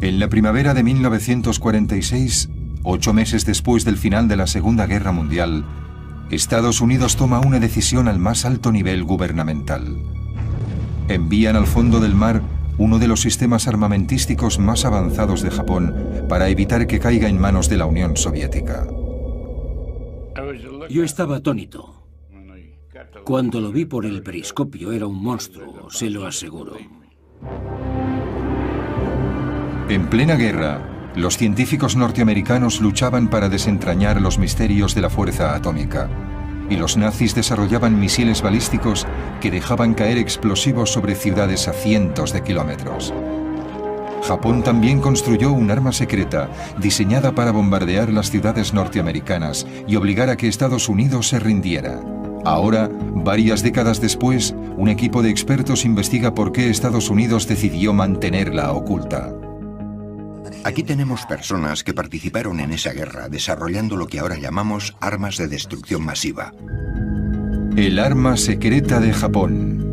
En la primavera de 1946, 8 meses después del final de la Segunda Guerra Mundial, Estados Unidos toma una decisión al más alto nivel gubernamental. Envían al fondo del mar uno de los sistemas armamentísticos más avanzados de Japón para evitar que caiga en manos de la Unión Soviética. Yo estaba atónito. Cuando lo vi por el periscopio era un monstruo, se lo aseguro. En plena guerra, los científicos norteamericanos luchaban para desentrañar los misterios de la fuerza atómica, y los nazis desarrollaban misiles balísticos que dejaban caer explosivos sobre ciudades a cientos de kilómetros. Japón también construyó un arma secreta diseñada para bombardear las ciudades norteamericanas y obligar a que Estados Unidos se rindiera. Ahora, varias décadas después, un equipo de expertos investiga por qué Estados Unidos decidió mantenerla oculta. Aquí tenemos personas que participaron en esa guerra desarrollando lo que ahora llamamos armas de destrucción masiva. El arma secreta de Japón.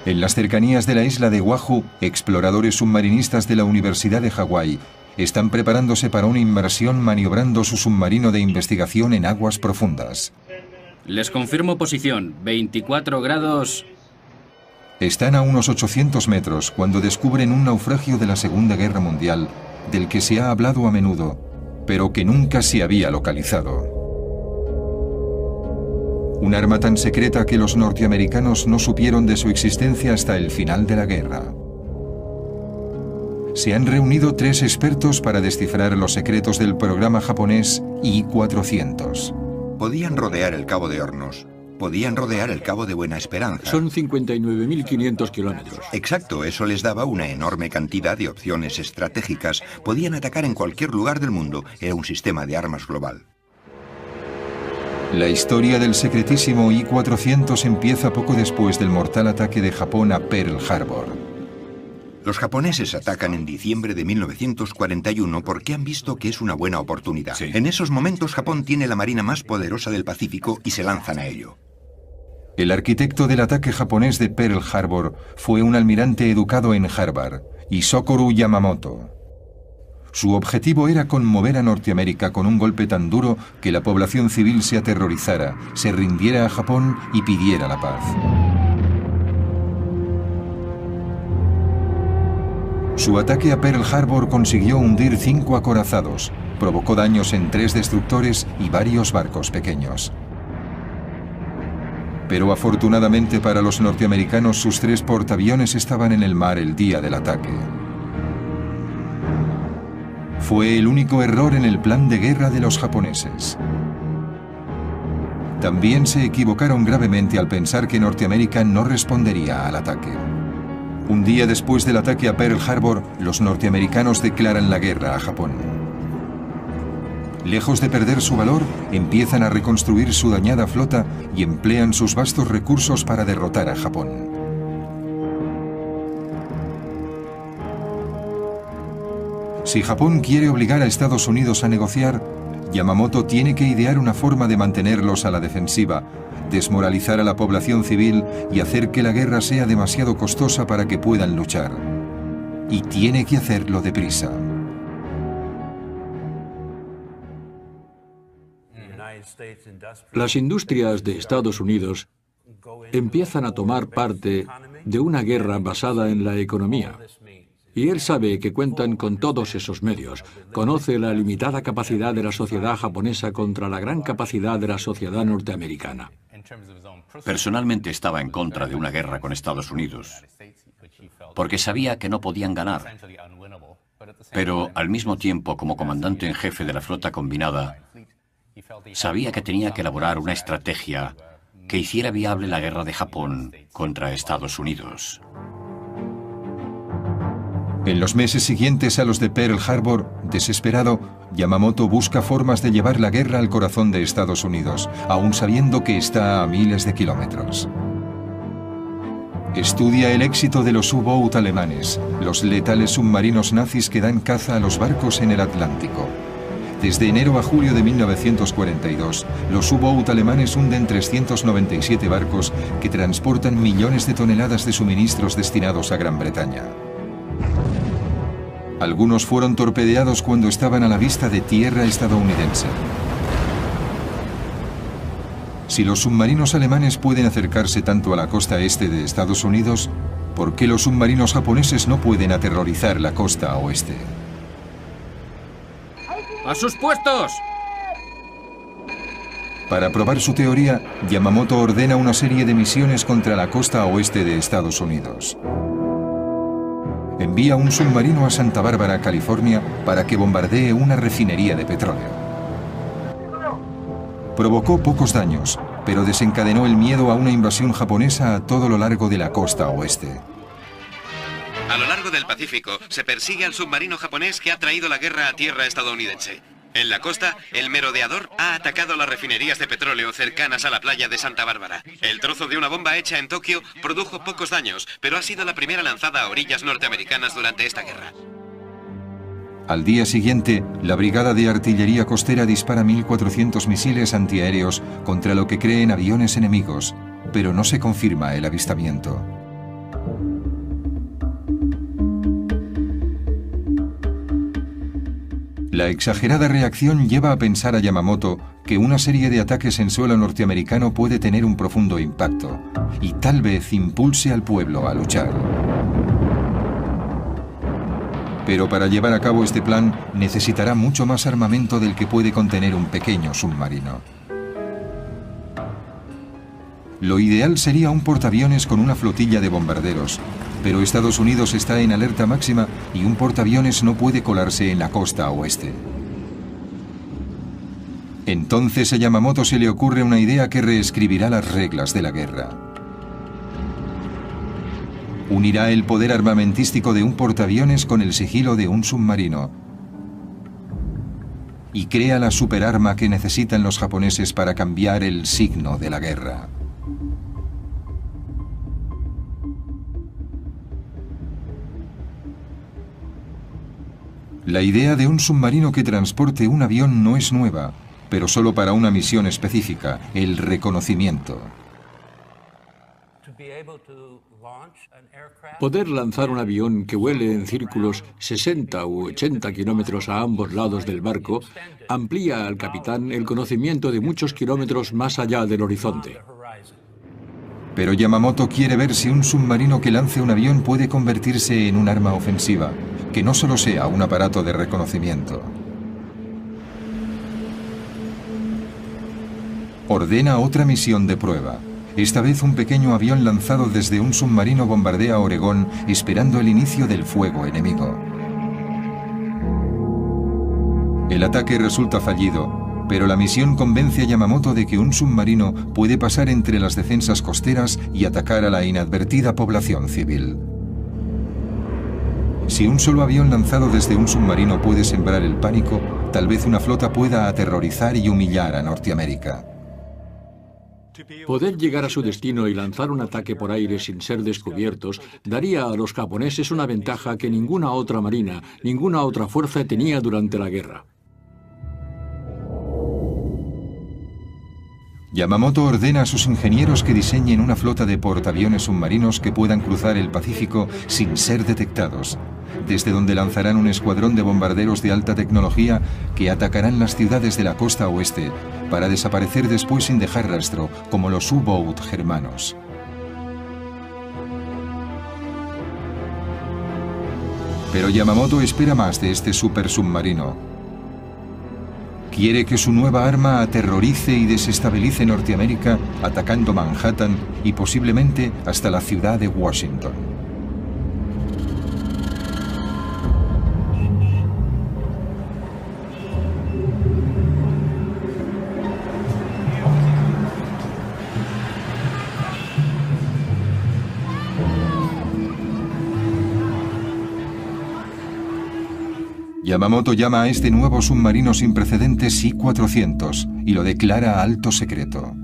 En las cercanías de la isla de Oahu, exploradores submarinistas de la Universidad de Hawái están preparándose para una inmersión maniobrando su submarino de investigación en aguas profundas. Les confirmo posición, 24 grados... Están a unos 800 metros cuando descubren un naufragio de la Segunda Guerra Mundial del que se ha hablado a menudo, pero que nunca se había localizado. Un arma tan secreta que los norteamericanos no supieron de su existencia hasta el final de la guerra. Se han reunido 3 expertos para descifrar los secretos del programa japonés I-400. Podían rodear el Cabo de Hornos. Podían rodear el Cabo de Buena Esperanza. Son 59.500 kilómetros. Exacto, eso les daba una enorme cantidad de opciones estratégicas. Podían atacar en cualquier lugar del mundo. Era un sistema de armas global. La historia del secretísimo I-400 empieza poco después del mortal ataque de Japón a Pearl Harbor. Los japoneses atacan en diciembre de 1941 porque han visto que es una buena oportunidad. Sí. En esos momentos Japón tiene la marina más poderosa del Pacífico y se lanzan a ello. El arquitecto del ataque japonés de Pearl Harbor fue un almirante educado en Harvard, Isokoro Yamamoto. Su objetivo era conmover a Norteamérica con un golpe tan duro que la población civil se aterrorizara, se rindiera a Japón y pidiera la paz. Su ataque a Pearl Harbor consiguió hundir 5 acorazados, provocó daños en 3 destructores y varios barcos pequeños. Pero afortunadamente para los norteamericanos sus 3 portaaviones estaban en el mar el día del ataque. Fue el único error en el plan de guerra de los japoneses. También se equivocaron gravemente al pensar que Norteamérica no respondería al ataque. Un día después del ataque a Pearl Harbor, los norteamericanos declaran la guerra a Japón. Lejos de perder su valor, empiezan a reconstruir su dañada flota y emplean sus vastos recursos para derrotar a Japón. Si Japón quiere obligar a Estados Unidos a negociar, Yamamoto tiene que idear una forma de mantenerlos a la defensiva, desmoralizar a la población civil y hacer que la guerra sea demasiado costosa para que puedan luchar. Y tiene que hacerlo deprisa. Las industrias de Estados Unidos empiezan a tomar parte de una guerra basada en la economía. Y él sabe que cuentan con todos esos medios. Conoce la limitada capacidad de la sociedad japonesa contra la gran capacidad de la sociedad norteamericana. Personalmente estaba en contra de una guerra con Estados Unidos, porque sabía que no podían ganar. Pero al mismo tiempo, como comandante en jefe de la flota combinada, sabía que tenía que elaborar una estrategia que hiciera viable la guerra de Japón contra Estados Unidos. En los meses siguientes a los de Pearl Harbor, desesperado, Yamamoto busca formas de llevar la guerra al corazón de Estados Unidos, aun sabiendo que está a miles de kilómetros. Estudia el éxito de los U-boat alemanes, los letales submarinos nazis que dan caza a los barcos en el Atlántico. Desde enero a julio de 1942, los U-Boat alemanes hunden 397 barcos que transportan millones de toneladas de suministros destinados a Gran Bretaña. Algunos fueron torpedeados cuando estaban a la vista de tierra estadounidense. Si los submarinos alemanes pueden acercarse tanto a la costa este de Estados Unidos, ¿por qué los submarinos japoneses no pueden aterrorizar la costa oeste? ¡A sus puestos! Para probar su teoría, Yamamoto ordena una serie de misiones contra la costa oeste de Estados Unidos. Envía un submarino a Santa Bárbara, California, para que bombardee una refinería de petróleo. Provocó pocos daños, pero desencadenó el miedo a una invasión japonesa a todo lo largo de la costa oeste. A lo largo del Pacífico se persigue al submarino japonés que ha traído la guerra a tierra estadounidense. En la costa, el merodeador ha atacado las refinerías de petróleo cercanas a la playa de Santa Bárbara. El trozo de una bomba hecha en Tokio produjo pocos daños, pero ha sido la primera lanzada a orillas norteamericanas durante esta guerra. Al día siguiente, la Brigada de Artillería Costera dispara 1.400 misiles antiaéreos contra lo que creen aviones enemigos, pero no se confirma el avistamiento. La exagerada reacción lleva a pensar a Yamamoto que una serie de ataques en suelo norteamericano puede tener un profundo impacto y tal vez impulse al pueblo a luchar. Pero para llevar a cabo este plan necesitará mucho más armamento del que puede contener un pequeño submarino. Lo ideal sería un portaaviones con una flotilla de bombarderos, pero Estados Unidos está en alerta máxima y un portaaviones no puede colarse en la costa oeste. Entonces a Yamamoto se le ocurre una idea que reescribirá las reglas de la guerra. Unirá el poder armamentístico de un portaaviones con el sigilo de un submarino y crea la superarma que necesitan los japoneses para cambiar el signo de la guerra. La idea de un submarino que transporte un avión no es nueva, pero solo para una misión específica, el reconocimiento. Poder lanzar un avión que vuele en círculos 60 u 80 kilómetros a ambos lados del barco amplía al capitán el conocimiento de muchos kilómetros más allá del horizonte. Pero Yamamoto quiere ver si un submarino que lance un avión puede convertirse en un arma ofensiva, que no solo sea un aparato de reconocimiento. Ordena otra misión de prueba. Esta vez un pequeño avión lanzado desde un submarino bombardea Oregón esperando el inicio del fuego enemigo. El ataque resulta fallido, pero la misión convence a Yamamoto de que un submarino puede pasar entre las defensas costeras y atacar a la inadvertida población civil. Si un solo avión lanzado desde un submarino puede sembrar el pánico, tal vez una flota pueda aterrorizar y humillar a Norteamérica. Poder llegar a su destino y lanzar un ataque por aire sin ser descubiertos daría a los japoneses una ventaja que ninguna otra marina, ninguna otra fuerza tenía durante la guerra. Yamamoto ordena a sus ingenieros que diseñen una flota de portaaviones submarinos que puedan cruzar el Pacífico sin ser detectados, desde donde lanzarán un escuadrón de bombarderos de alta tecnología que atacarán las ciudades de la costa oeste para desaparecer después sin dejar rastro, como los U-Boat germanos. Pero Yamamoto espera más de este supersubmarino. Quiere que su nueva arma aterrorice y desestabilice Norteamérica, atacando Manhattan y posiblemente hasta la ciudad de Washington. Yamamoto llama a este nuevo submarino sin precedentes I-400 y lo declara alto secreto.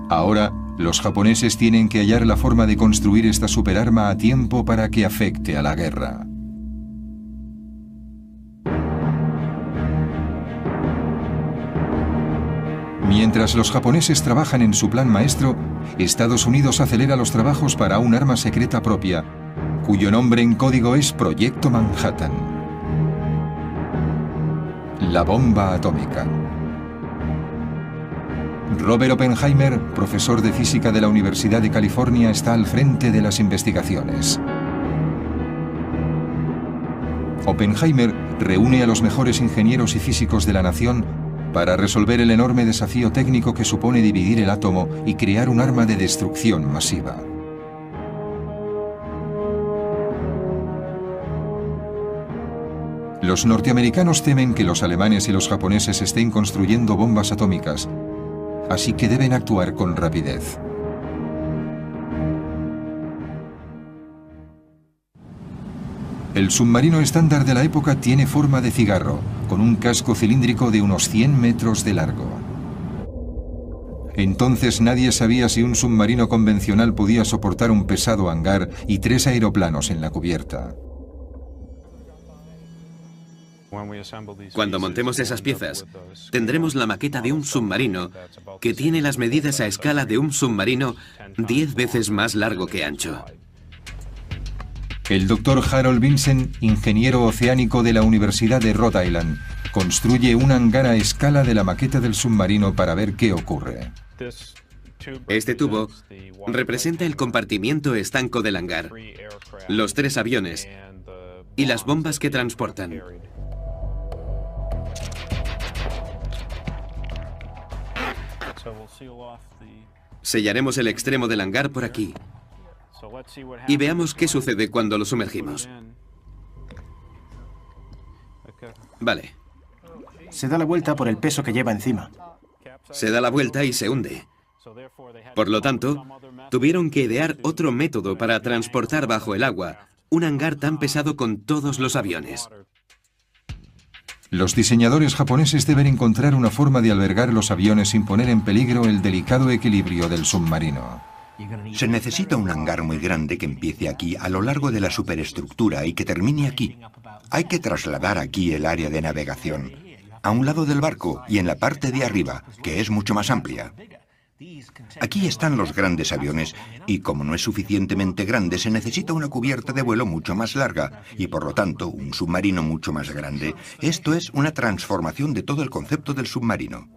Ahora, los japoneses tienen que hallar la forma de construir esta superarma a tiempo para que afecte a la guerra. Mientras los japoneses trabajan en su plan maestro, Estados Unidos acelera los trabajos para un arma secreta propia, cuyo nombre en código es Proyecto Manhattan. La bomba atómica. Robert Oppenheimer, profesor de física de la Universidad de California, está al frente de las investigaciones. Oppenheimer reúne a los mejores ingenieros y físicos de la nación para resolver el enorme desafío técnico que supone dividir el átomo y crear un arma de destrucción masiva. Los norteamericanos temen que los alemanes y los japoneses estén construyendo bombas atómicas, así que deben actuar con rapidez. El submarino estándar de la época tiene forma de cigarro, con un casco cilíndrico de unos 100 metros de largo. Entonces nadie sabía si un submarino convencional podía soportar un pesado hangar y 3 aeroplanos en la cubierta. Cuando montemos esas piezas, tendremos la maqueta de un submarino que tiene las medidas a escala de un submarino 10 veces más largo que ancho. El doctor Harold Vincent, ingeniero oceánico de la Universidad de Rhode Island, construye un hangar a escala de la maqueta del submarino para ver qué ocurre. Este tubo representa el compartimiento estanco del hangar, los 3 aviones y las bombas que transportan. Sellaremos el extremo del hangar por aquí y veamos qué sucede cuando lo sumergimos. Vale. Se da la vuelta por el peso que lleva encima. Se da la vuelta y se hunde. Por lo tanto, tuvieron que idear otro método para transportar bajo el agua un hangar tan pesado con todos los aviones. Los diseñadores japoneses deben encontrar una forma de albergar los aviones sin poner en peligro el delicado equilibrio del submarino. Se necesita un hangar muy grande que empiece aquí a lo largo de la superestructura y que termine aquí. Hay que trasladar aquí el área de navegación, a un lado del barco y en la parte de arriba, que es mucho más amplia. Aquí están los grandes aviones y como no es suficientemente grande se necesita una cubierta de vuelo mucho más larga y por lo tanto un submarino mucho más grande. Esto es una transformación de todo el concepto del submarino.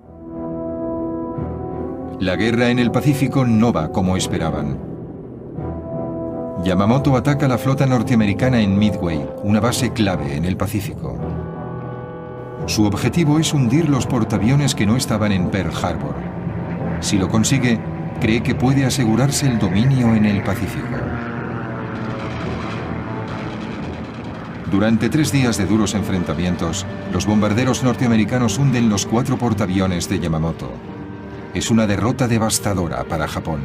La guerra en el Pacífico no va como esperaban. Yamamoto ataca la flota norteamericana en Midway, una base clave en el Pacífico. Su objetivo es hundir los portaaviones que no estaban en Pearl Harbor. Si lo consigue, cree que puede asegurarse el dominio en el Pacífico. Durante 3 días de duros enfrentamientos, los bombarderos norteamericanos hunden los 4 portaaviones de Yamamoto. Es una derrota devastadora para Japón.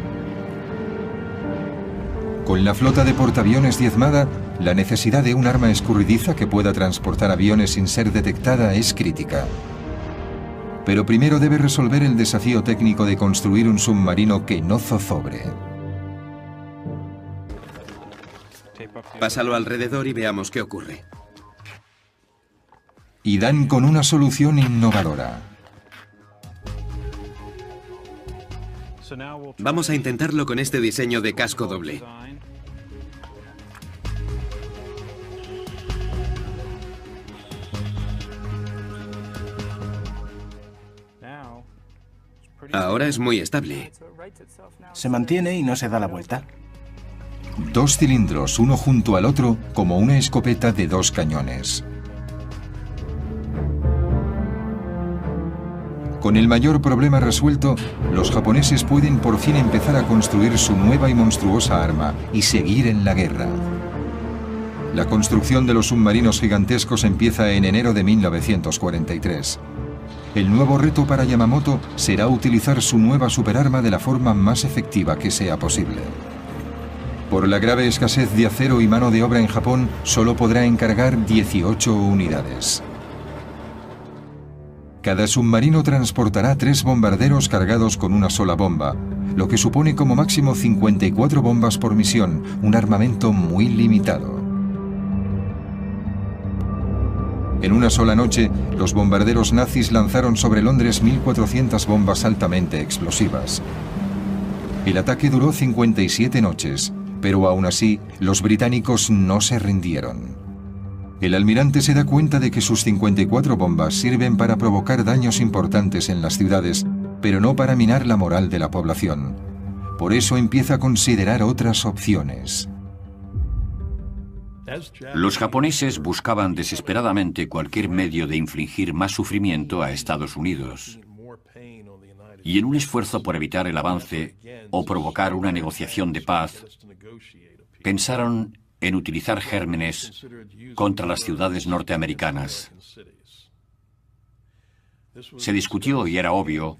Con la flota de portaaviones diezmada, la necesidad de un arma escurridiza que pueda transportar aviones sin ser detectada es crítica. Pero primero debe resolver el desafío técnico de construir un submarino que no zozobre. Pásalo alrededor y veamos qué ocurre. Y dan con una solución innovadora. Vamos a intentarlo con este diseño de casco doble. Ahora es muy estable. Se mantiene y no se da la vuelta. 2 cilindros, uno junto al otro, como una escopeta de 2 cañones. Con el mayor problema resuelto, los japoneses pueden por fin empezar a construir su nueva y monstruosa arma y seguir en la guerra. La construcción de los submarinos gigantescos empieza en enero de 1943. El nuevo reto para Yamamoto será utilizar su nueva superarma de la forma más efectiva que sea posible. Por la grave escasez de acero y mano de obra en Japón, solo podrá encargar 18 unidades. Cada submarino transportará 3 bombarderos cargados con una sola bomba, lo que supone como máximo 54 bombas por misión, un armamento muy limitado. En una sola noche, los bombarderos nazis lanzaron sobre Londres 1.400 bombas altamente explosivas. El ataque duró 57 noches, pero aún así, los británicos no se rindieron. El almirante se da cuenta de que sus 54 bombas sirven para provocar daños importantes en las ciudades, pero no para minar la moral de la población. Por eso empieza a considerar otras opciones. Los japoneses buscaban desesperadamente cualquier medio de infligir más sufrimiento a Estados Unidos. Y en un esfuerzo por evitar el avance o provocar una negociación de paz, pensaron en utilizar gérmenes contra las ciudades norteamericanas. Se discutió y era obvio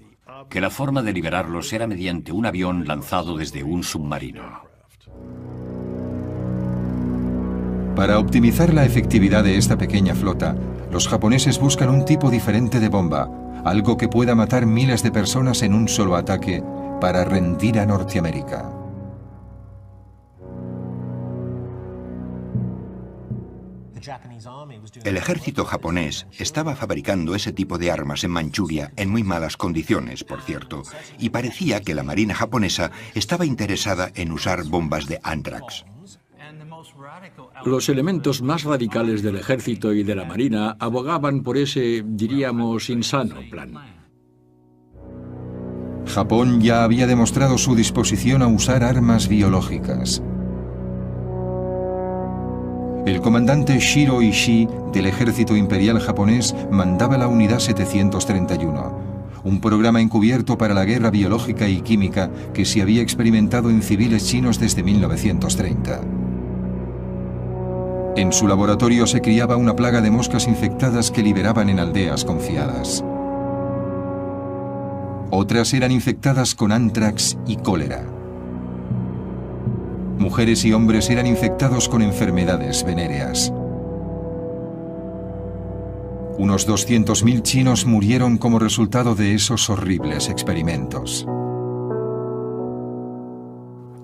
que la forma de liberarlos era mediante un avión lanzado desde un submarino. Para optimizar la efectividad de esta pequeña flota, los japoneses buscan un tipo diferente de bomba, algo que pueda matar miles de personas en un solo ataque para rendir a Norteamérica. El ejército japonés estaba fabricando ese tipo de armas en Manchuria en muy malas condiciones, por cierto, y parecía que la marina japonesa estaba interesada en usar bombas de Anthrax. Los elementos más radicales del ejército y de la marina abogaban por ese, diríamos, insano plan. Japón ya había demostrado su disposición a usar armas biológicas. El comandante Shiro Ishii del ejército imperial japonés mandaba la unidad 731, un programa encubierto para la guerra biológica y química que se había experimentado en civiles chinos desde 1930. En su laboratorio se criaba una plaga de moscas infectadas que liberaban en aldeas confiadas. Otras eran infectadas con anthrax y cólera. Mujeres y hombres eran infectados con enfermedades venéreas. Unos 200.000 chinos murieron como resultado de esos horribles experimentos.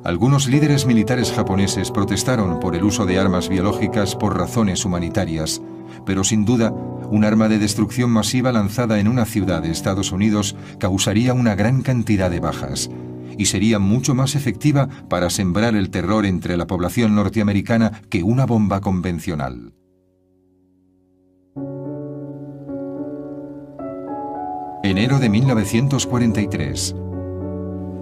Algunos líderes militares japoneses protestaron por el uso de armas biológicas por razones humanitarias, pero sin duda, un arma de destrucción masiva lanzada en una ciudad de Estados Unidos causaría una gran cantidad de bajas y sería mucho más efectiva para sembrar el terror entre la población norteamericana que una bomba convencional. Enero de 1943.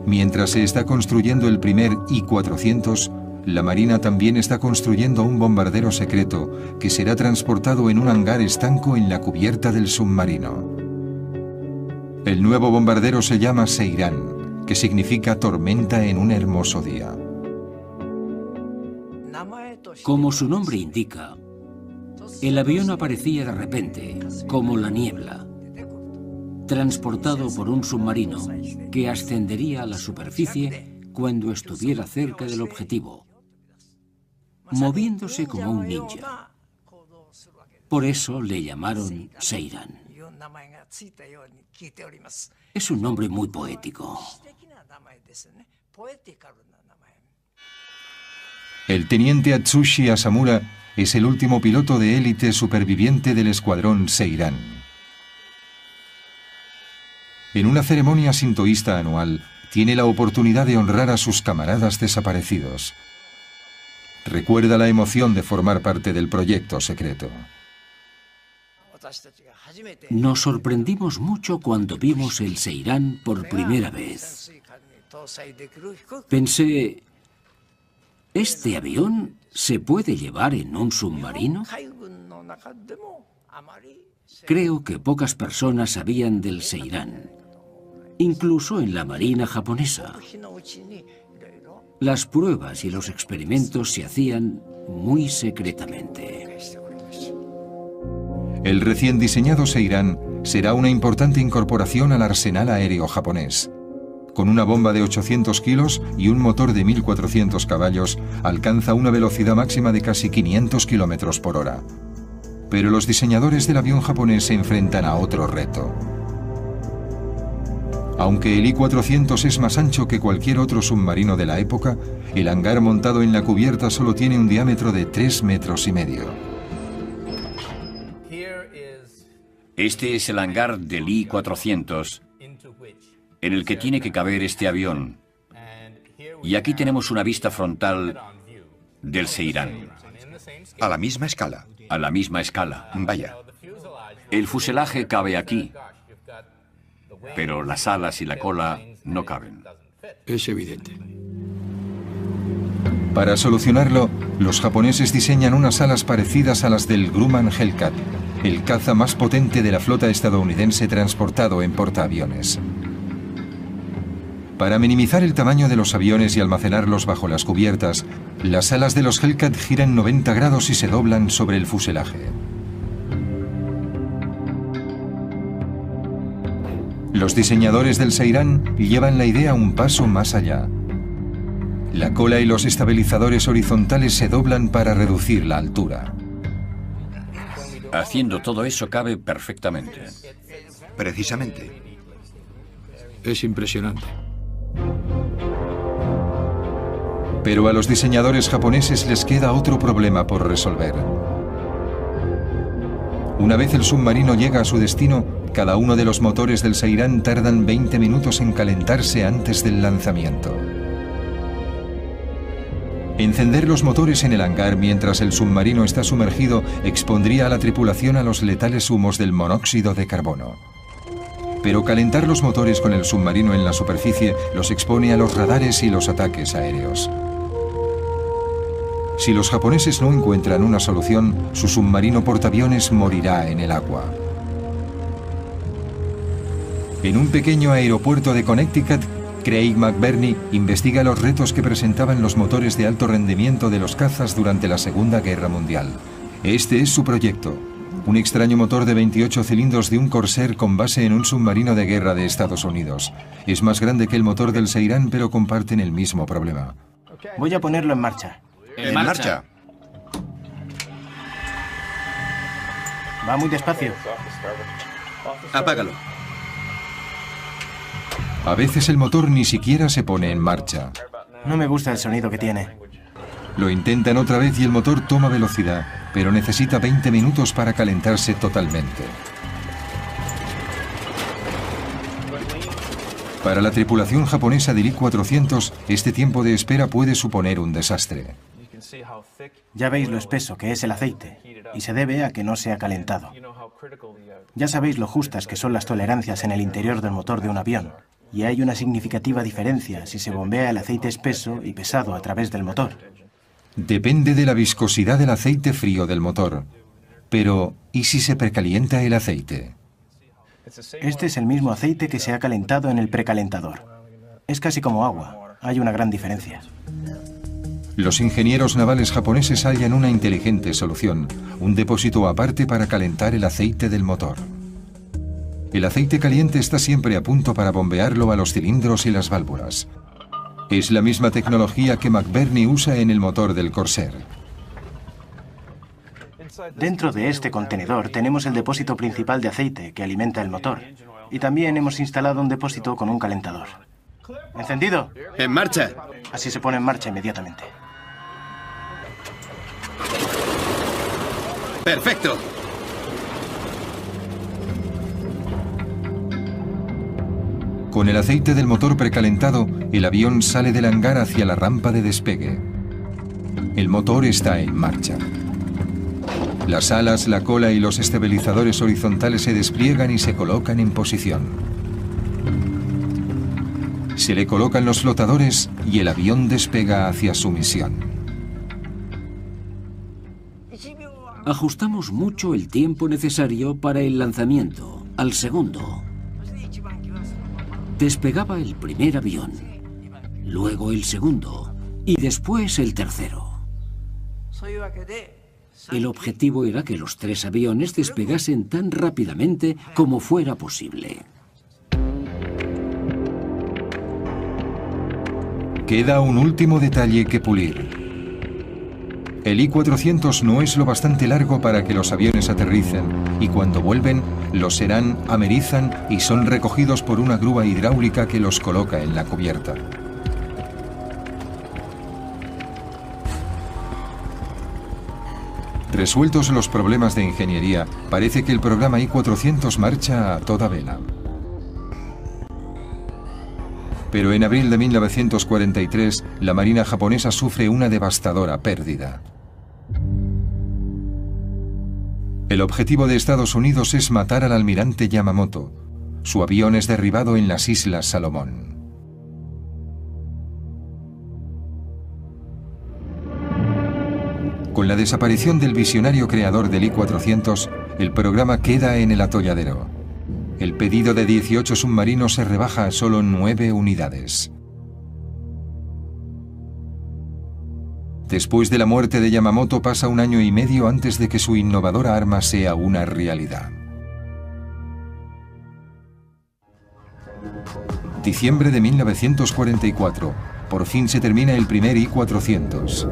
Mientras se está construyendo el primer I-400, la Marina también está construyendo un bombardero secreto que será transportado en un hangar estanco en la cubierta del submarino. El nuevo bombardero se llama Seiran, que significa tormenta en un hermoso día. Como su nombre indica, el avión aparecía de repente, como la niebla, transportado por un submarino que ascendería a la superficie cuando estuviera cerca del objetivo, moviéndose como un ninja. Por eso le llamaron Seiran. Es un nombre muy poético. El teniente Atsushi Asamura es el último piloto de élite superviviente del escuadrón Seiran. En una ceremonia sintoísta anual, tiene la oportunidad de honrar a sus camaradas desaparecidos. Recuerda la emoción de formar parte del proyecto secreto. Nos sorprendimos mucho cuando vimos el Seiran por primera vez. Pensé, ¿este avión se puede llevar en un submarino? Creo que pocas personas sabían del Seiran, incluso en la Marina japonesa. Las pruebas y los experimentos se hacían muy secretamente. El recién diseñado Seiran será una importante incorporación al arsenal aéreo japonés. Con una bomba de 800 kilos y un motor de 1.400 caballos, alcanza una velocidad máxima de casi 500 kilómetros por hora. Pero los diseñadores del avión japonés se enfrentan a otro reto. Aunque el I-400 es más ancho que cualquier otro submarino de la época, el hangar montado en la cubierta solo tiene un diámetro de 3,5 metros. Este es el hangar del I-400, en el que tiene que caber este avión. Y aquí tenemos una vista frontal del Seirán. A la misma escala. A la misma escala. Vaya. El fuselaje cabe aquí, pero las alas y la cola no caben. Es evidente. Para solucionarlo, los japoneses diseñan unas alas parecidas a las del Grumman Hellcat, el caza más potente de la flota estadounidense transportado en portaaviones. Para minimizar el tamaño de los aviones y almacenarlos bajo las cubiertas, las alas de los Hellcat giran 90 grados y se doblan sobre el fuselaje. Los diseñadores del Seirán llevan la idea un paso más allá. La cola y los estabilizadores horizontales se doblan para reducir la altura. Haciendo todo eso cabe perfectamente. Precisamente. Es impresionante. Pero a los diseñadores japoneses les queda otro problema por resolver. Una vez el submarino llega a su destino, cada uno de los motores del Seirán tardan 20 minutos en calentarse antes del lanzamiento. Encender los motores en el hangar mientras el submarino está sumergido expondría a la tripulación a los letales humos del monóxido de carbono. Pero calentar los motores con el submarino en la superficie los expone a los radares y los ataques aéreos. Si los japoneses no encuentran una solución, su submarino portaaviones morirá en el agua. En un pequeño aeropuerto de Connecticut, Craig McBurney investiga los retos que presentaban los motores de alto rendimiento de los cazas durante la Segunda Guerra Mundial. Este es su proyecto, un extraño motor de 28 cilindros de un Corsair con base en un submarino de guerra de Estados Unidos. Es más grande que el motor del Seirán, pero comparten el mismo problema. Voy a ponerlo en marcha. En marcha. Va muy despacio. Apágalo. A veces el motor ni siquiera se pone en marcha. No me gusta el sonido que tiene. Lo intentan otra vez y el motor toma velocidad, pero necesita 20 minutos para calentarse totalmente. Para la tripulación japonesa del I-400, este tiempo de espera puede suponer un desastre. Ya veis lo espeso que es el aceite, y se debe a que no se ha calentado. Ya sabéis lo justas que son las tolerancias en el interior del motor de un avión, y hay una significativa diferencia si se bombea el aceite espeso y pesado a través del motor. Depende de la viscosidad del aceite frío del motor. Pero, ¿y si se precalienta el aceite? Este es el mismo aceite que se ha calentado en el precalentador. Es casi como agua. Hay una gran diferencia. Los ingenieros navales japoneses hallan una inteligente solución, un depósito aparte para calentar el aceite del motor. El aceite caliente está siempre a punto para bombearlo a los cilindros y las válvulas. Es la misma tecnología que McBurney usa en el motor del Corsair. Dentro de este contenedor tenemos el depósito principal de aceite que alimenta el motor. Y también hemos instalado un depósito con un calentador. ¿Encendido? ¡En marcha! Así se pone en marcha inmediatamente. ¡Perfecto! Con el aceite del motor precalentado, el avión sale del hangar hacia la rampa de despegue. El motor está en marcha. Las alas, la cola y los estabilizadores horizontales se despliegan y se colocan en posición. Se le colocan los flotadores y el avión despega hacia su misión. Ajustamos mucho el tiempo necesario para el lanzamiento, al segundo. Despegaba el primer avión, luego el segundo y después el tercero. El objetivo era que los tres aviones despegasen tan rápidamente como fuera posible. Queda un último detalle que pulir. El I-400 no es lo bastante largo para que los aviones aterricen, y cuando vuelven, los serán, amerizan y son recogidos por una grúa hidráulica que los coloca en la cubierta. Resueltos los problemas de ingeniería, parece que el programa I-400 marcha a toda vela. Pero en abril de 1943, la Marina japonesa sufre una devastadora pérdida. El objetivo de Estados Unidos es matar al almirante Yamamoto. Su avión es derribado en las Islas Salomón. Con la desaparición del visionario creador del I-400, el programa queda en el atolladero. El pedido de 18 submarinos se rebaja a solo 9 unidades. Después de la muerte de Yamamoto pasa un año y medio antes de que su innovadora arma sea una realidad. Diciembre de 1944. Por fin se termina el primer I-400.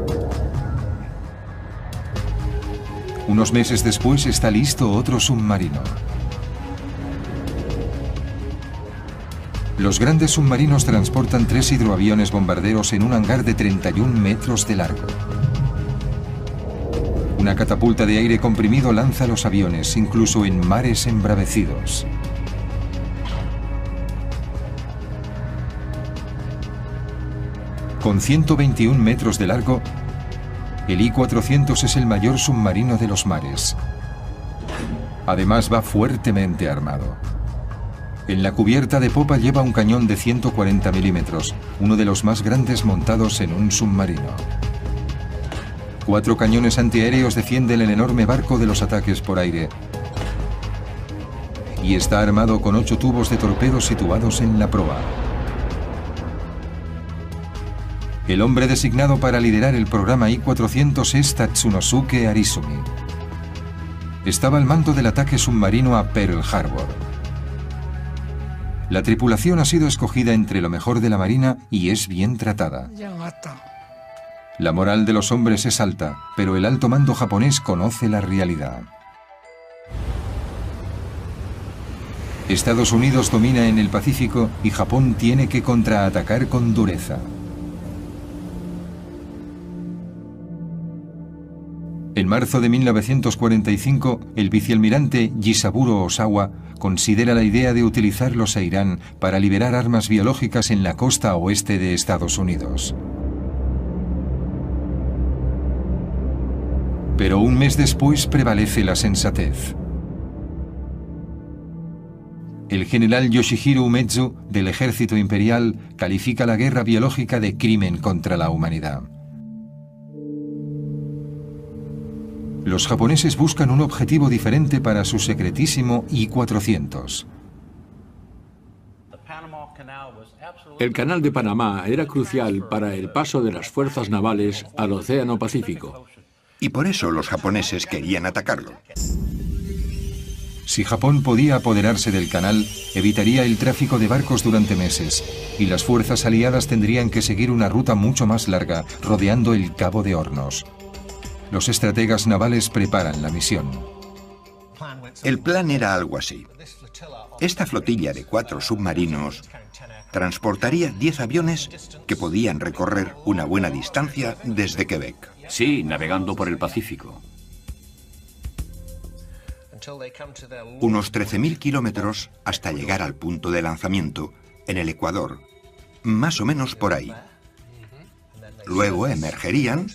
Unos meses después está listo otro submarino. Los grandes submarinos transportan 3 hidroaviones bombarderos en un hangar de 31 metros de largo. Una catapulta de aire comprimido lanza los aviones, incluso en mares embravecidos. Con 121 metros de largo, el I-400 es el mayor submarino de los mares. Además, va fuertemente armado. En la cubierta de popa lleva un cañón de 140 milímetros, uno de los más grandes montados en un submarino. 4 cañones antiaéreos defienden el enorme barco de los ataques por aire. Y está armado con 8 tubos de torpedos situados en la proa. El hombre designado para liderar el programa I-400 es Tatsunosuke Arizumi. Estaba al mando del ataque submarino a Pearl Harbor. La tripulación ha sido escogida entre lo mejor de la Marina y es bien tratada. La moral de los hombres es alta, pero el alto mando japonés conoce la realidad. Estados Unidos domina en el Pacífico y Japón tiene que contraatacar con dureza. En marzo de 1945, el vicealmirante Jisaburo Osawa considera la idea de utilizarlos a Irán para liberar armas biológicas en la costa oeste de Estados Unidos. Pero un mes después prevalece la sensatez. El general Yoshihiro Umezu, del ejército imperial, califica la guerra biológica de crimen contra la humanidad. Los japoneses buscan un objetivo diferente para su secretísimo I-400. El Canal de Panamá era crucial para el paso de las fuerzas navales al Océano Pacífico. Y por eso los japoneses querían atacarlo. Si Japón podía apoderarse del canal, evitaría el tráfico de barcos durante meses, y las fuerzas aliadas tendrían que seguir una ruta mucho más larga, rodeando el Cabo de Hornos. Los estrategas navales preparan la misión. El plan era algo así. Esta flotilla de 4 submarinos transportaría 10 aviones que podían recorrer una buena distancia desde Quebec. Sí, navegando por el Pacífico. Unos 13.000 kilómetros hasta llegar al punto de lanzamiento, en el Ecuador, más o menos por ahí. Luego emergerían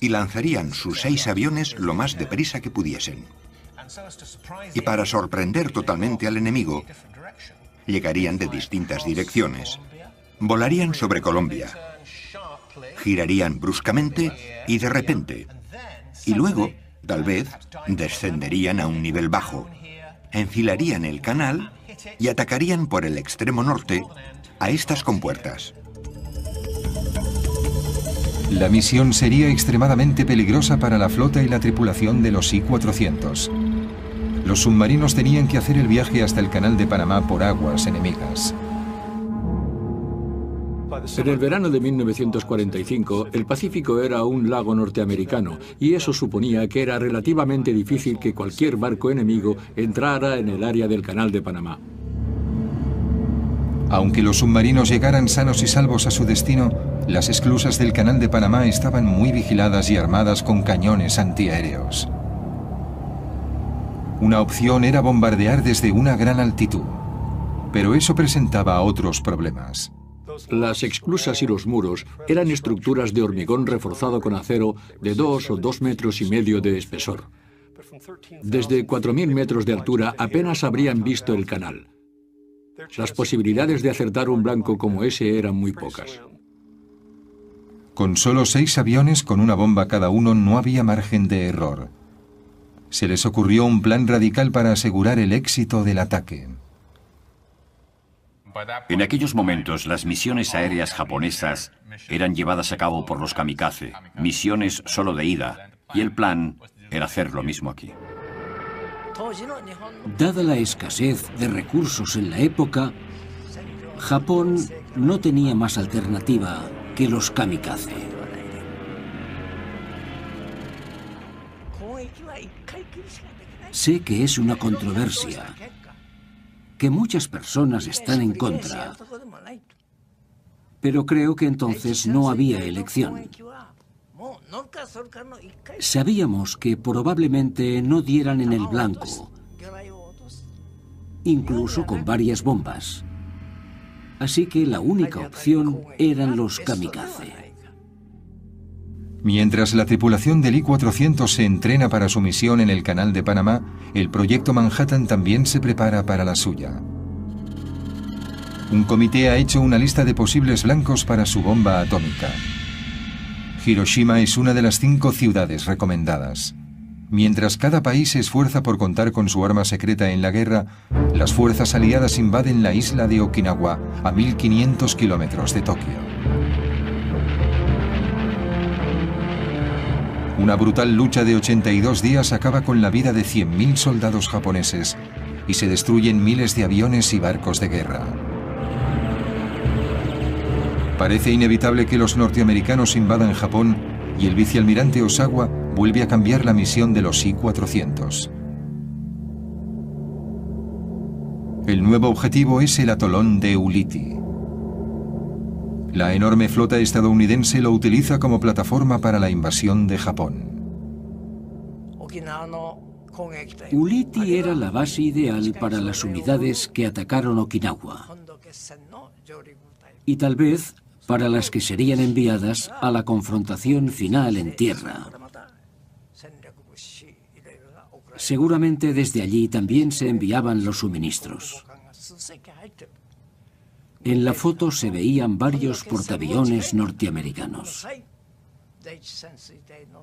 y lanzarían sus 6 aviones lo más deprisa que pudiesen. Y para sorprender totalmente al enemigo, llegarían de distintas direcciones. Volarían sobre Colombia, girarían bruscamente y de repente, y luego, tal vez, descenderían a un nivel bajo, enfilarían el canal y atacarían por el extremo norte a estas compuertas. La misión sería extremadamente peligrosa para la flota y la tripulación de los I-400. Los submarinos tenían que hacer el viaje hasta el Canal de Panamá por aguas enemigas. En el verano de 1945, el Pacífico era un lago norteamericano y eso suponía que era relativamente difícil que cualquier barco enemigo entrara en el área del Canal de Panamá. Aunque los submarinos llegaran sanos y salvos a su destino, las esclusas del Canal de Panamá estaban muy vigiladas y armadas con cañones antiaéreos. Una opción era bombardear desde una gran altitud, pero eso presentaba otros problemas. Las esclusas y los muros eran estructuras de hormigón reforzado con acero de 2 o 2,5 metros de espesor. Desde 4.000 metros de altura apenas habrían visto el canal. Las posibilidades de acertar un blanco como ese eran muy pocas. Con solo 6 aviones con una bomba cada uno no había margen de error. Se les ocurrió un plan radical para asegurar el éxito del ataque. En aquellos momentos, las misiones aéreas japonesas eran llevadas a cabo por los kamikaze, misiones solo de ida, y el plan era hacer lo mismo aquí. Dada la escasez de recursos en la época, Japón no tenía más alternativa que los kamikaze. Sé que es una controversia, que muchas personas están en contra, pero creo que entonces no había elección. Sabíamos que probablemente no dieran en el blanco, incluso con varias bombas. Así que la única opción eran los kamikaze. Mientras la tripulación del I-400 se entrena para su misión en el Canal de Panamá, el proyecto Manhattan también se prepara para la suya. Un comité ha hecho una lista de posibles blancos para su bomba atómica. Hiroshima es una de las 5 ciudades recomendadas. Mientras cada país se esfuerza por contar con su arma secreta en la guerra, las fuerzas aliadas invaden la isla de Okinawa, a 1.500 kilómetros de Tokio. Una brutal lucha de 82 días acaba con la vida de 100.000 soldados japoneses y se destruyen miles de aviones y barcos de guerra. Parece inevitable que los norteamericanos invadan Japón y el vicealmirante Osawa vuelve a cambiar la misión de los I-400. El nuevo objetivo es el atolón de Ulithi. La enorme flota estadounidense lo utiliza como plataforma para la invasión de Japón. Ulithi era la base ideal para las unidades que atacaron Okinawa y tal vez para las que serían enviadas a la confrontación final en tierra. Seguramente desde allí también se enviaban los suministros. En la foto se veían varios portaaviones norteamericanos.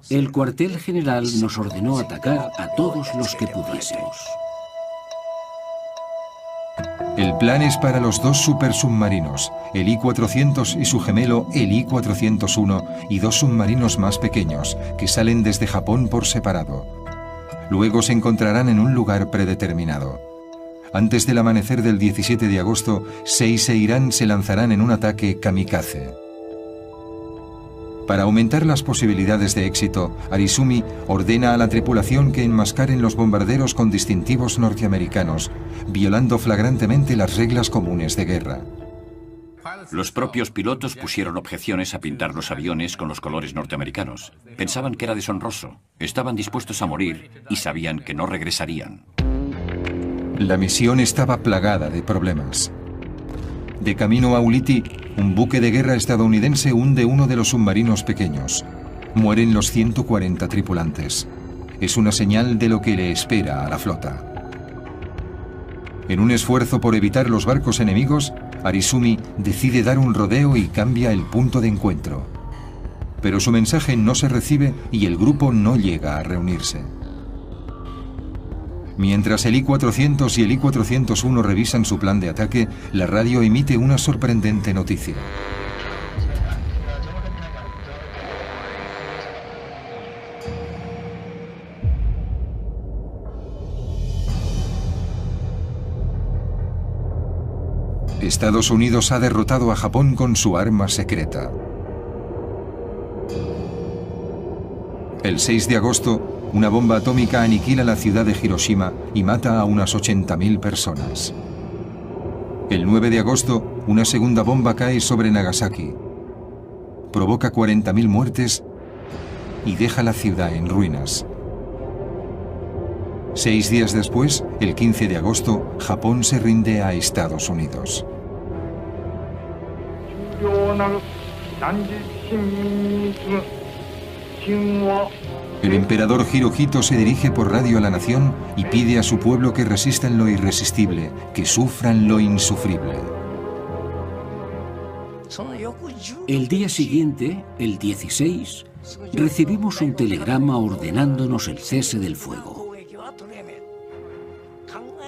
El cuartel general nos ordenó atacar a todos los que pudiésemos. El plan es para los 2 supersubmarinos, el I-400 y su gemelo, el I-401, y 2 submarinos más pequeños, que salen desde Japón por separado. Luego se encontrarán en un lugar predeterminado. Antes del amanecer del 17 de agosto, Seise e Irán se lanzarán en un ataque kamikaze. Para aumentar las posibilidades de éxito, Arizumi ordena a la tripulación que enmascaren los bombarderos con distintivos norteamericanos, violando flagrantemente las reglas comunes de guerra. Los propios pilotos pusieron objeciones a pintar los aviones con los colores norteamericanos. Pensaban que era deshonroso, estaban dispuestos a morir y sabían que no regresarían. La misión estaba plagada de problemas. De camino a Ulithi, un buque de guerra estadounidense hunde uno de los submarinos pequeños. Mueren los 140 tripulantes. Es una señal de lo que le espera a la flota. En un esfuerzo por evitar los barcos enemigos, Arizumi decide dar un rodeo y cambia el punto de encuentro. Pero su mensaje no se recibe y el grupo no llega a reunirse. Mientras el I-400 y el I-401 revisan su plan de ataque, la radio emite una sorprendente noticia. Estados Unidos ha derrotado a Japón con su arma secreta. El 6 de agosto, una bomba atómica aniquila la ciudad de Hiroshima y mata a unas 80.000 personas. El 9 de agosto, una segunda bomba cae sobre Nagasaki. Provoca 40.000 muertes y deja la ciudad en ruinas. 6 días después, el 15 de agosto, Japón se rinde a Estados Unidos. El emperador Hirohito se dirige por radio a la nación y pide a su pueblo que resistan lo irresistible, que sufran lo insufrible. El día siguiente, el 16, recibimos un telegrama ordenándonos el cese del fuego.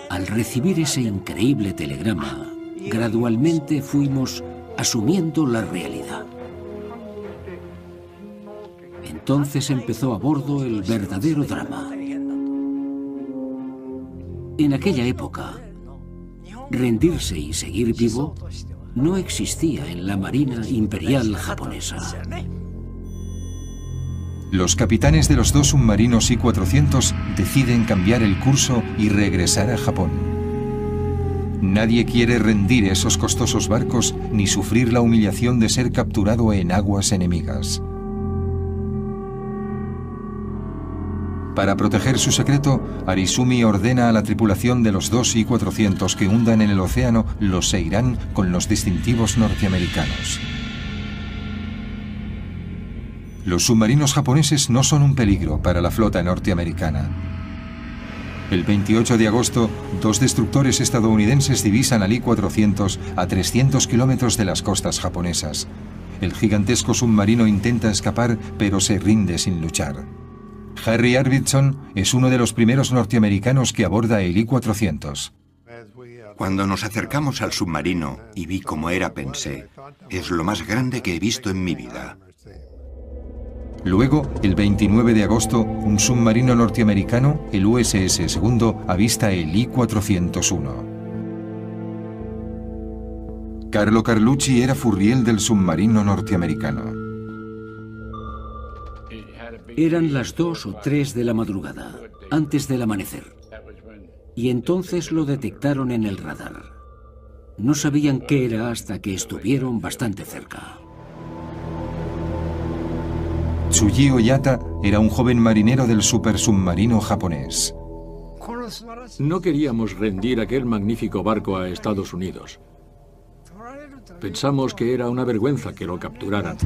Al recibir ese increíble telegrama, gradualmente fuimos asumiendo la realidad. Entonces empezó a bordo el verdadero drama. En aquella época, rendirse y seguir vivo no existía en la Marina Imperial japonesa. Los capitanes de los 2 submarinos I-400 deciden cambiar el curso y regresar a Japón. Nadie quiere rendir esos costosos barcos ni sufrir la humillación de ser capturado en aguas enemigas. Para proteger su secreto, Arizumi ordena a la tripulación de los 2 I-400 que hundan en el océano los Seiran con los distintivos norteamericanos. Los submarinos japoneses no son un peligro para la flota norteamericana. El 28 de agosto, 2 destructores estadounidenses divisan al I-400 a 300 kilómetros de las costas japonesas. El gigantesco submarino intenta escapar, pero se rinde sin luchar. Harry Arvidsson es uno de los primeros norteamericanos que aborda el I-400. Cuando nos acercamos al submarino y vi cómo era, pensé, es lo más grande que he visto en mi vida. Luego, el 29 de agosto, un submarino norteamericano, el USS Segundo, avista el I-401. Carlo Carlucci era furriel del submarino norteamericano. Eran las 2 o 3 de la madrugada, antes del amanecer. Y entonces lo detectaron en el radar. No sabían qué era hasta que estuvieron bastante cerca. Tsuji Oyata era un joven marinero del supersubmarino japonés. No queríamos rendir aquel magnífico barco a Estados Unidos. Pensamos que era una vergüenza que lo capturaran.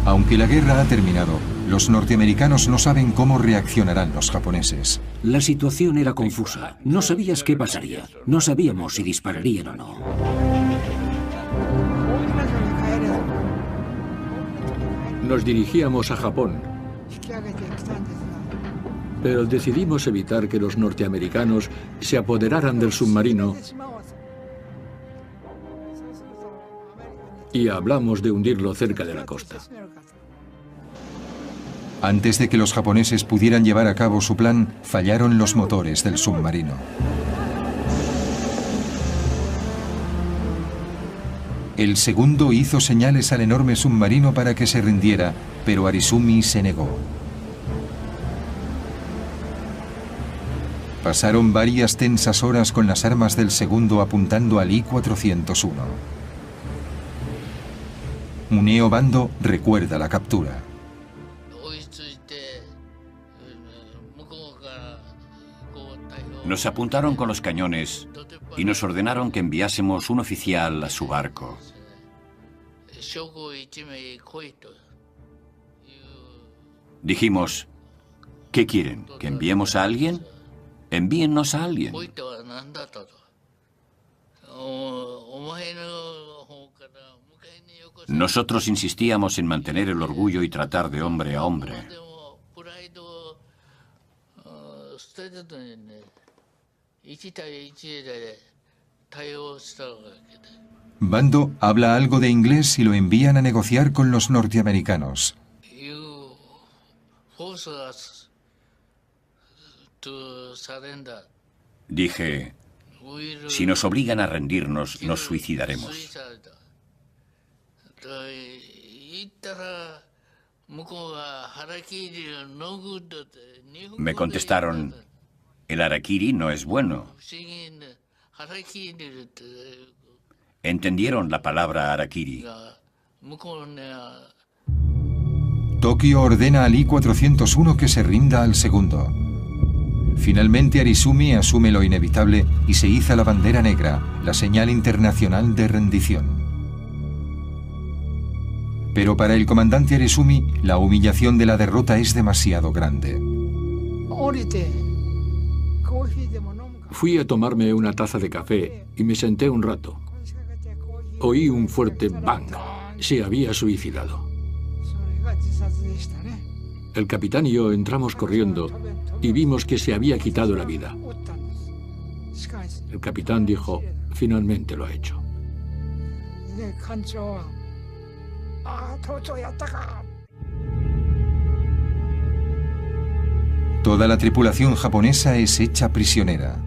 Aunque la guerra ha terminado, los norteamericanos no saben cómo reaccionarán los japoneses. La situación era confusa. No sabías qué pasaría. No sabíamos si dispararían o no. Nos dirigíamos a Japón, pero decidimos evitar que los norteamericanos se apoderaran del submarino y hablamos de hundirlo cerca de la costa. Antes de que los japoneses pudieran llevar a cabo su plan, fallaron los motores del submarino. El Segundo hizo señales al enorme submarino para que se rindiera, pero Arizumi se negó. Pasaron varias tensas horas con las armas del Segundo apuntando al I-401. Muneo Bando recuerda la captura. Nos apuntaron con los cañones y nos ordenaron que enviásemos un oficial a su barco. Dijimos, ¿qué quieren? ¿Que enviemos a alguien? Envíennos a alguien. Nosotros insistíamos en mantener el orgullo y tratar de hombre a hombre. Bando habla algo de inglés y lo envían a negociar con los norteamericanos. Dije, si nos obligan a rendirnos, nos suicidaremos. Me contestaron, el harakiri no es bueno. Entendieron la palabra harakiri. Tokio ordena al I-401 que se rinda al Segundo. Finalmente Arizumi asume lo inevitable y se iza la bandera negra, la señal internacional de rendición. Pero para el comandante Arizumi, la humillación de la derrota es demasiado grande. Fui a tomarme una taza de café y me senté un rato. Oí un fuerte bang. Se había suicidado. El capitán y yo entramos corriendo y vimos que se había quitado la vida. El capitán dijo, finalmente lo ha hecho. Toda la tripulación japonesa es hecha prisionera.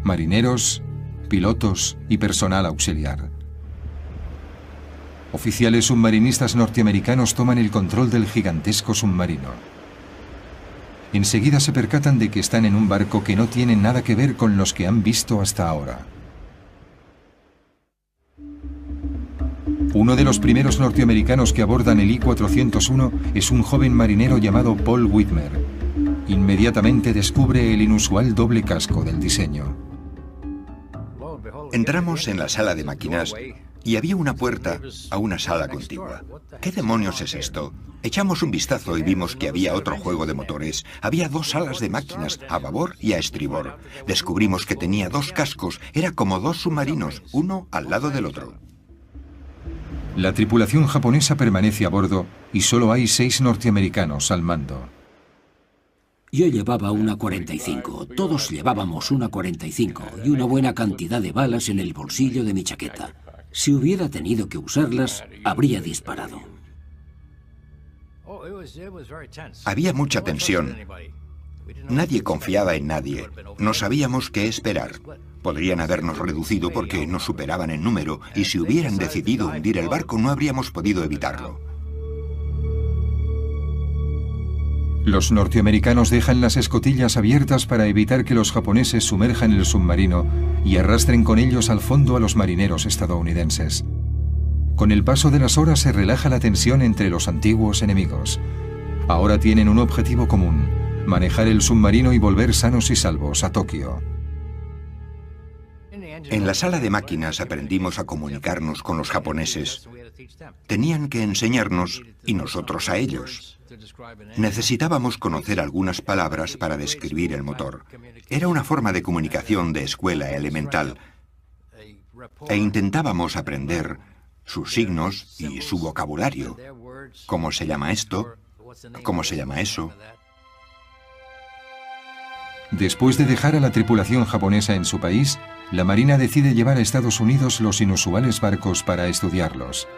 Marineros, pilotos y personal auxiliar. Oficiales submarinistas norteamericanos toman el control del gigantesco submarino. Enseguida se percatan de que están en un barco que no tiene nada que ver con los que han visto hasta ahora. Uno de los primeros norteamericanos que abordan el I-401 es un joven marinero llamado Paul Whitmer. Inmediatamente descubre el inusual doble casco del diseño. Entramos en la sala de máquinas y había una puerta a una sala contigua. ¿Qué demonios es esto? Echamos un vistazo y vimos que había otro juego de motores. Había dos salas de máquinas, a babor y a estribor. Descubrimos que tenía dos cascos. Era como dos submarinos, uno al lado del otro. La tripulación japonesa permanece a bordo y solo hay 6 norteamericanos al mando. Yo llevaba una 45, todos llevábamos una 45 y una buena cantidad de balas en el bolsillo de mi chaqueta. Si hubiera tenido que usarlas, habría disparado. Había mucha tensión. Nadie confiaba en nadie. No sabíamos qué esperar. Podrían habernos reducido porque nos superaban en número y si hubieran decidido hundir el barco no habríamos podido evitarlo. Los norteamericanos dejan las escotillas abiertas para evitar que los japoneses sumerjan el submarino y arrastren con ellos al fondo a los marineros estadounidenses. Con el paso de las horas se relaja la tensión entre los antiguos enemigos. Ahora tienen un objetivo común: manejar el submarino y volver sanos y salvos a Tokio. En la sala de máquinas aprendimos a comunicarnos con los japoneses. Tenían que enseñarnos y nosotros a ellos. Necesitábamos conocer algunas palabras para describir el motor. Era una forma de comunicación de escuela elemental. E intentábamos aprender sus signos y su vocabulario. ¿Cómo se llama esto? ¿Cómo se llama eso? Después de dejar a la tripulación japonesa en su país, la Marina decide llevar a Estados Unidos los inusuales barcos para estudiarlos.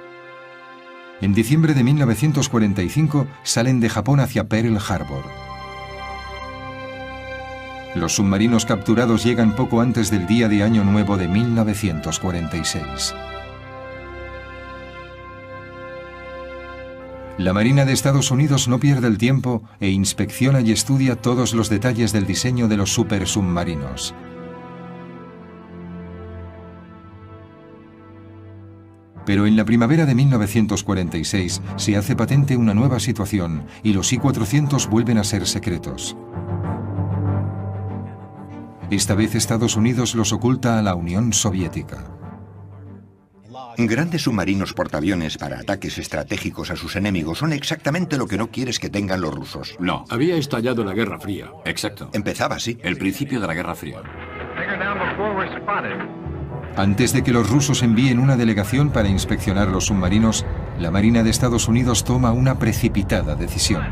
En diciembre de 1945 salen de Japón hacia Pearl Harbor. Los submarinos capturados llegan poco antes del día de Año Nuevo de 1946. La Marina de Estados Unidos no pierde el tiempo e inspecciona y estudia todos los detalles del diseño de los supersubmarinos. Pero en la primavera de 1946 se hace patente una nueva situación y los I-400 vuelven a ser secretos. Esta vez Estados Unidos los oculta a la Unión Soviética. Grandes submarinos portaaviones para ataques estratégicos a sus enemigos son exactamente lo que no quieres que tengan los rusos. No. Había estallado la Guerra Fría. Exacto. Empezaba así. El principio de la Guerra Fría. Antes de que los rusos envíen una delegación para inspeccionar los submarinos, la Marina de Estados Unidos toma una precipitada decisión.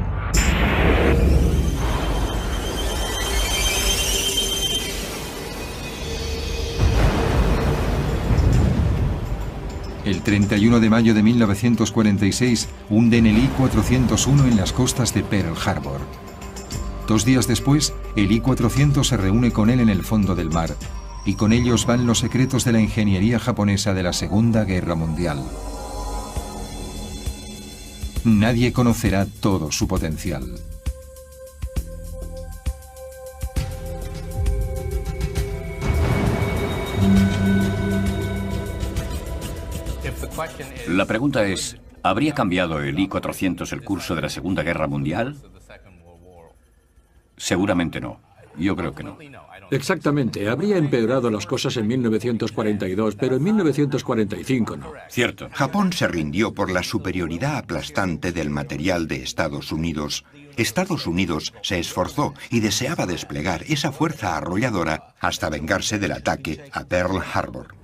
El 31 de mayo de 1946 hunden el I-401 en las costas de Pearl Harbor. 2 días después, el I-400 se reúne con él en el fondo del mar, y con ellos van los secretos de la ingeniería japonesa de la Segunda Guerra Mundial. Nadie conocerá todo su potencial. La pregunta es, ¿habría cambiado el I-400 el curso de la Segunda Guerra Mundial? Seguramente no. Yo creo que no. Exactamente. Habría empeorado las cosas en 1942, pero en 1945 no. Cierto. Japón se rindió por la superioridad aplastante del material de Estados Unidos. Estados Unidos se esforzó y deseaba desplegar esa fuerza arrolladora hasta vengarse del ataque a Pearl Harbor.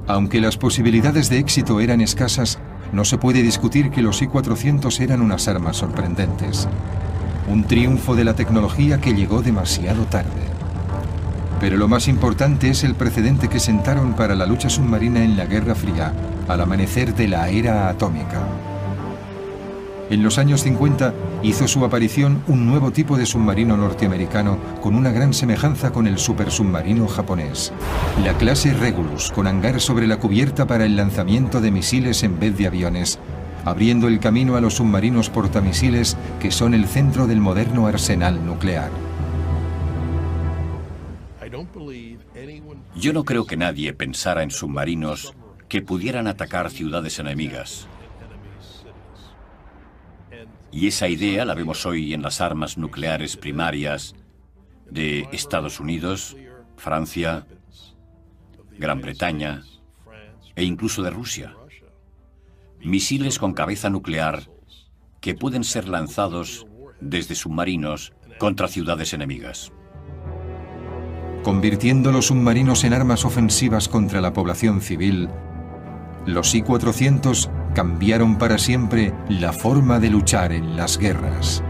Aunque las posibilidades de éxito eran escasas, no se puede discutir que los I-400 eran unas armas sorprendentes. Un triunfo de la tecnología que llegó demasiado tarde. Pero lo más importante es el precedente que sentaron para la lucha submarina en la Guerra Fría, al amanecer de la era atómica. En los años 50 hizo su aparición un nuevo tipo de submarino norteamericano con una gran semejanza con el supersubmarino japonés. La clase Regulus, con hangar sobre la cubierta para el lanzamiento de misiles en vez de aviones, abriendo el camino a los submarinos portamisiles que son el centro del moderno arsenal nuclear. Yo no creo que nadie pensara en submarinos que pudieran atacar ciudades enemigas. Y esa idea la vemos hoy en las armas nucleares primarias de Estados Unidos, Francia, Gran Bretaña e incluso de Rusia. Misiles con cabeza nuclear que pueden ser lanzados desde submarinos contra ciudades enemigas. Convirtiendo los submarinos en armas ofensivas contra la población civil, los I-400 cambiaron para siempre la forma de luchar en las guerras.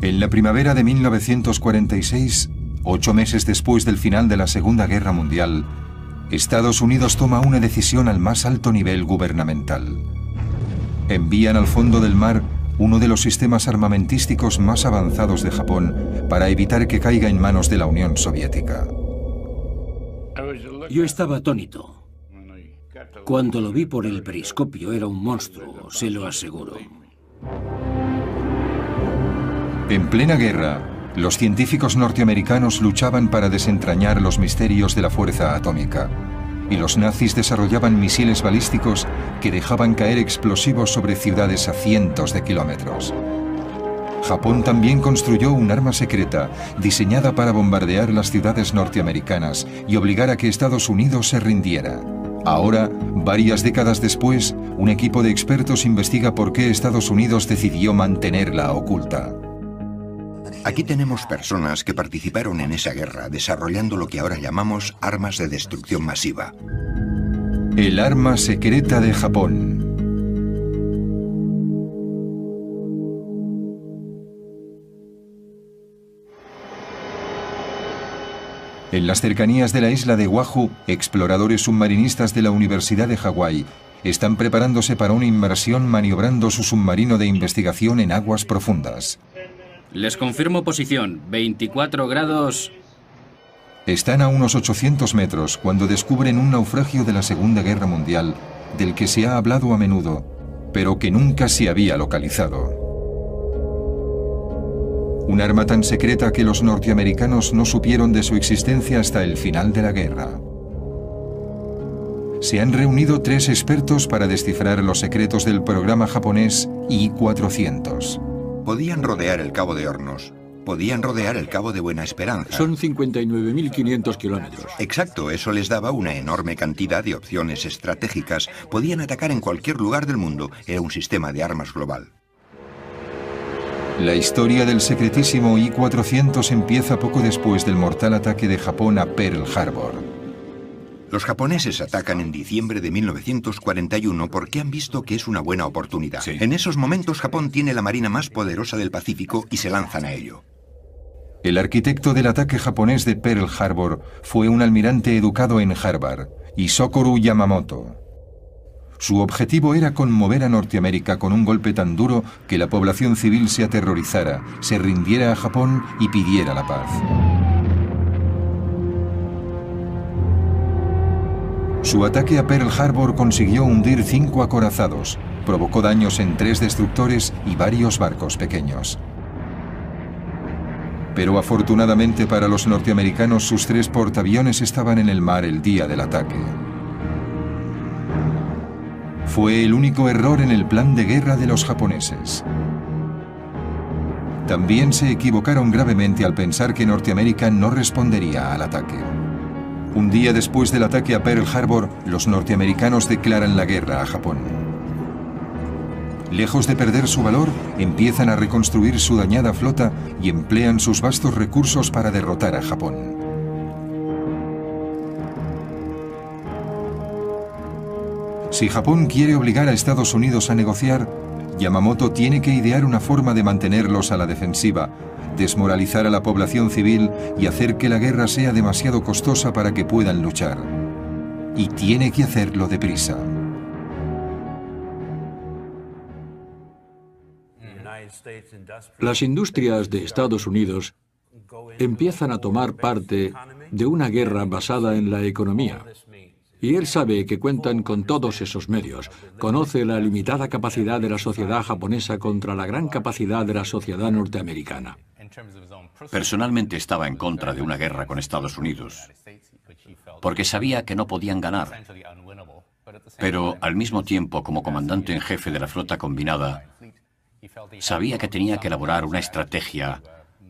En la primavera de 1946, 8 meses después del final de la Segunda Guerra Mundial, Estados Unidos toma una decisión al más alto nivel gubernamental. Envían al fondo del mar uno de los sistemas armamentísticos más avanzados de Japón para evitar que caiga en manos de la Unión Soviética. Yo estaba atónito. Cuando lo vi por el periscopio era un monstruo, se lo aseguro. En plena guerra, los científicos norteamericanos luchaban para desentrañar los misterios de la fuerza atómica, y los nazis desarrollaban misiles balísticos que dejaban caer explosivos sobre ciudades a cientos de kilómetros. Japón también construyó un arma secreta diseñada para bombardear las ciudades norteamericanas y obligar a que Estados Unidos se rindiera. Ahora, varias décadas después, un equipo de expertos investiga por qué Estados Unidos decidió mantenerla oculta. Aquí tenemos personas que participaron en esa guerra desarrollando lo que ahora llamamos armas de destrucción masiva. El arma secreta de Japón. En las cercanías de la isla de Oahu, exploradores submarinistas de la Universidad de Hawái están preparándose para una inmersión maniobrando su submarino de investigación en aguas profundas. Les confirmo posición, 24 grados... Están a unos 800 metros cuando descubren un naufragio de la Segunda Guerra Mundial del que se ha hablado a menudo, pero que nunca se había localizado. Un arma tan secreta que los norteamericanos no supieron de su existencia hasta el final de la guerra. Se han reunido 3 expertos para descifrar los secretos del programa japonés I-400. Podían rodear el Cabo de Hornos. Podían rodear el Cabo de Buena Esperanza. Son 59.500 kilómetros. Exacto, eso les daba una enorme cantidad de opciones estratégicas. Podían atacar en cualquier lugar del mundo. Era un sistema de armas global. La historia del secretísimo I-400 empieza poco después del mortal ataque de Japón a Pearl Harbor. Los japoneses atacan en diciembre de 1941 porque han visto que es una buena oportunidad. Sí. En esos momentos Japón tiene la marina más poderosa del Pacífico y se lanzan a ello. El arquitecto del ataque japonés de Pearl Harbor fue un almirante educado en Harvard, Isokoro Yamamoto. Su objetivo era conmover a Norteamérica con un golpe tan duro que la población civil se aterrorizara, se rindiera a Japón y pidiera la paz. Su ataque a Pearl Harbor consiguió hundir 5 acorazados, provocó daños en 3 destructores y varios barcos pequeños. Pero afortunadamente para los norteamericanos, sus 3 portaaviones estaban en el mar el día del ataque. Fue el único error en el plan de guerra de los japoneses. También se equivocaron gravemente al pensar que Norteamérica no respondería al ataque. Un día después del ataque a Pearl Harbor, los norteamericanos declaran la guerra a Japón. Lejos de perder su valor, empiezan a reconstruir su dañada flota y emplean sus vastos recursos para derrotar a Japón. Si Japón quiere obligar a Estados Unidos a negociar, Yamamoto tiene que idear una forma de mantenerlos a la defensiva, desmoralizar a la población civil y hacer que la guerra sea demasiado costosa para que puedan luchar. Y tiene que hacerlo deprisa. Las industrias de Estados Unidos empiezan a tomar parte de una guerra basada en la economía. Y él sabe que cuentan con todos esos medios. Conoce la limitada capacidad de la sociedad japonesa contra la gran capacidad de la sociedad norteamericana. Personalmente estaba en contra de una guerra con Estados Unidos, porque sabía que no podían ganar. Pero al mismo tiempo, como comandante en jefe de la flota combinada, sabía que tenía que elaborar una estrategia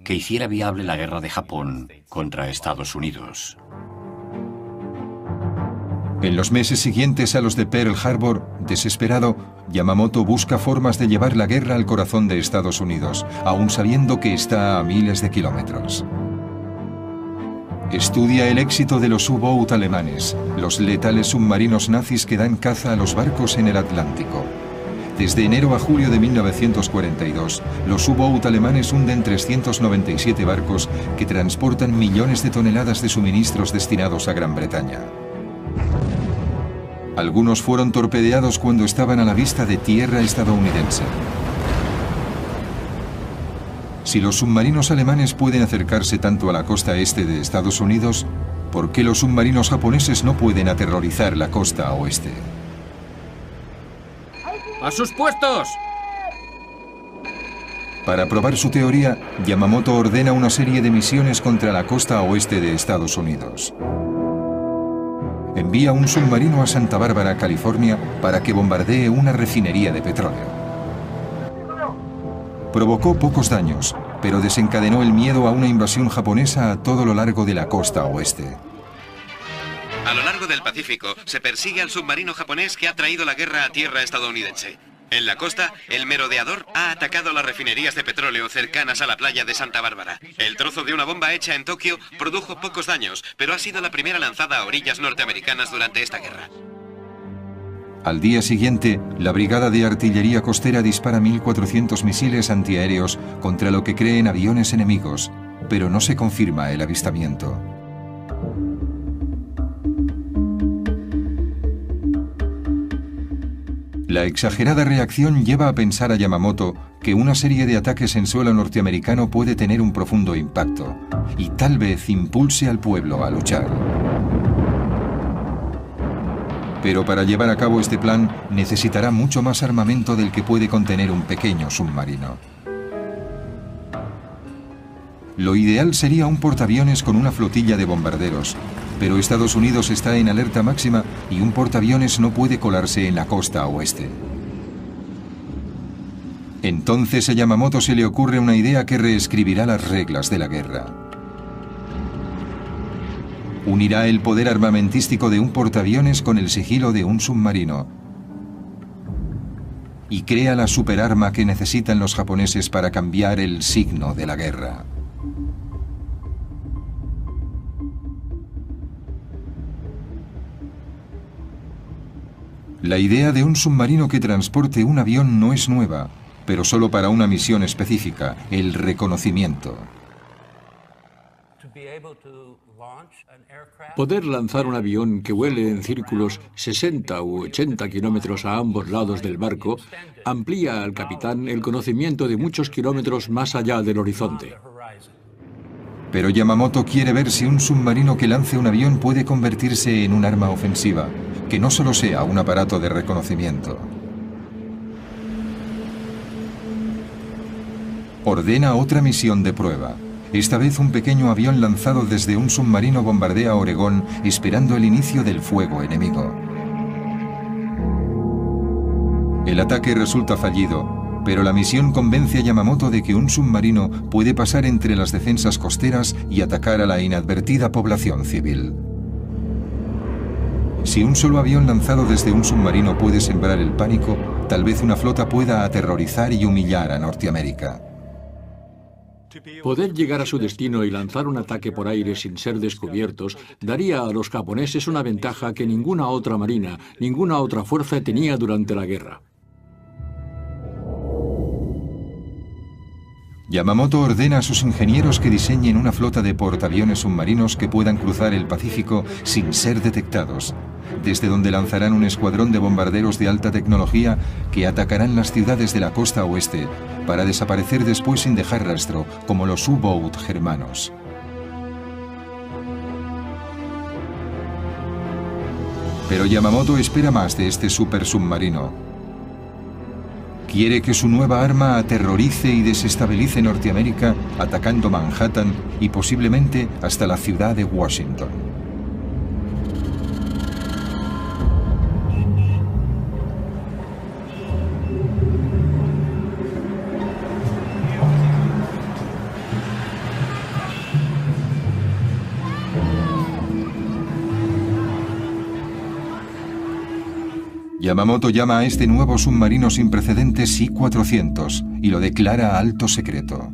que hiciera viable la guerra de Japón contra Estados Unidos. En los meses siguientes a los de Pearl Harbor, desesperado, Yamamoto busca formas de llevar la guerra al corazón de Estados Unidos, aun sabiendo que está a miles de kilómetros. Estudia el éxito de los U-Boat alemanes, los letales submarinos nazis que dan caza a los barcos en el Atlántico. Desde enero a julio de 1942, los U-Boat alemanes hunden 397 barcos que transportan millones de toneladas de suministros destinados a Gran Bretaña. Algunos fueron torpedeados cuando estaban a la vista de tierra estadounidense. Si los submarinos alemanes pueden acercarse tanto a la costa este de Estados Unidos, ¿por qué los submarinos japoneses no pueden aterrorizar la costa oeste? ¡A sus puestos! Para probar su teoría, Yamamoto ordena una serie de misiones contra la costa oeste de Estados Unidos. Envía un submarino a Santa Bárbara, California, para que bombardee una refinería de petróleo. Provocó pocos daños, pero desencadenó el miedo a una invasión japonesa a todo lo largo de la costa oeste. A lo largo del Pacífico se persigue al submarino japonés que ha traído la guerra a tierra estadounidense. En la costa, el merodeador ha atacado las refinerías de petróleo cercanas a la playa de Santa Bárbara. El trozo de una bomba hecha en Tokio produjo pocos daños, pero ha sido la primera lanzada a orillas norteamericanas durante esta guerra. Al día siguiente, la Brigada de Artillería Costera dispara 1.400 misiles antiaéreos contra lo que creen aviones enemigos, pero no se confirma el avistamiento. La exagerada reacción lleva a pensar a Yamamoto que una serie de ataques en suelo norteamericano puede tener un profundo impacto y tal vez impulse al pueblo a luchar. Pero para llevar a cabo este plan necesitará mucho más armamento del que puede contener un pequeño submarino. Lo ideal sería un portaaviones con una flotilla de bombarderos, pero Estados Unidos está en alerta máxima y un portaaviones no puede colarse en la costa oeste. Entonces a Yamamoto se le ocurre una idea que reescribirá las reglas de la guerra. Unirá el poder armamentístico de un portaaviones con el sigilo de un submarino y crea la superarma que necesitan los japoneses para cambiar el signo de la guerra. La idea de un submarino que transporte un avión no es nueva, pero solo para una misión específica, el reconocimiento. Poder lanzar un avión que vuele en círculos 60 u 80 kilómetros a ambos lados del barco amplía al capitán el conocimiento de muchos kilómetros más allá del horizonte. Pero Yamamoto quiere ver si un submarino que lance un avión puede convertirse en un arma ofensiva, que no solo sea un aparato de reconocimiento. ordena otra misión de prueba. Esta vez un pequeño avión lanzado desde un submarino bombardea Oregón esperando el inicio del fuego enemigo. El ataque resulta fallido, pero la misión convence a Yamamoto de que un submarino puede pasar entre las defensas costeras y atacar a la inadvertida población civil. Si un solo avión lanzado desde un submarino puede sembrar el pánico, tal vez una flota pueda aterrorizar y humillar a Norteamérica. Poder llegar a su destino y lanzar un ataque por aire sin ser descubiertos daría a los japoneses una ventaja que ninguna otra marina, ninguna otra fuerza tenía durante la guerra. Yamamoto ordena a sus ingenieros que diseñen una flota de portaaviones submarinos que puedan cruzar el Pacífico sin ser detectados, desde donde lanzarán un escuadrón de bombarderos de alta tecnología que atacarán las ciudades de la costa oeste para desaparecer después sin dejar rastro, como los U-Boat germanos. Pero Yamamoto espera más de este supersubmarino. Quiere que su nueva arma aterrorice y desestabilice Norteamérica, atacando Manhattan y posiblemente hasta la ciudad de Washington. Yamamoto llama a este nuevo submarino sin precedentes I-400 y lo declara alto secreto.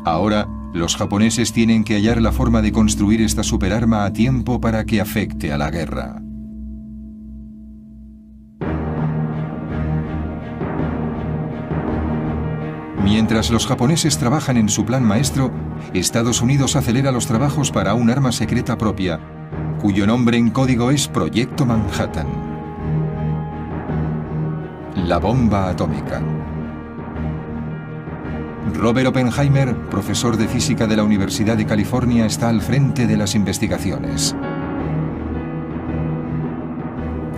Ahora, los japoneses tienen que hallar la forma de construir esta superarma a tiempo para que afecte a la guerra. Mientras los japoneses trabajan en su plan maestro, Estados Unidos acelera los trabajos para un arma secreta propia, cuyo nombre en código es Proyecto Manhattan. La bomba atómica. Robert Oppenheimer, profesor de física de la Universidad de California, está al frente de las investigaciones.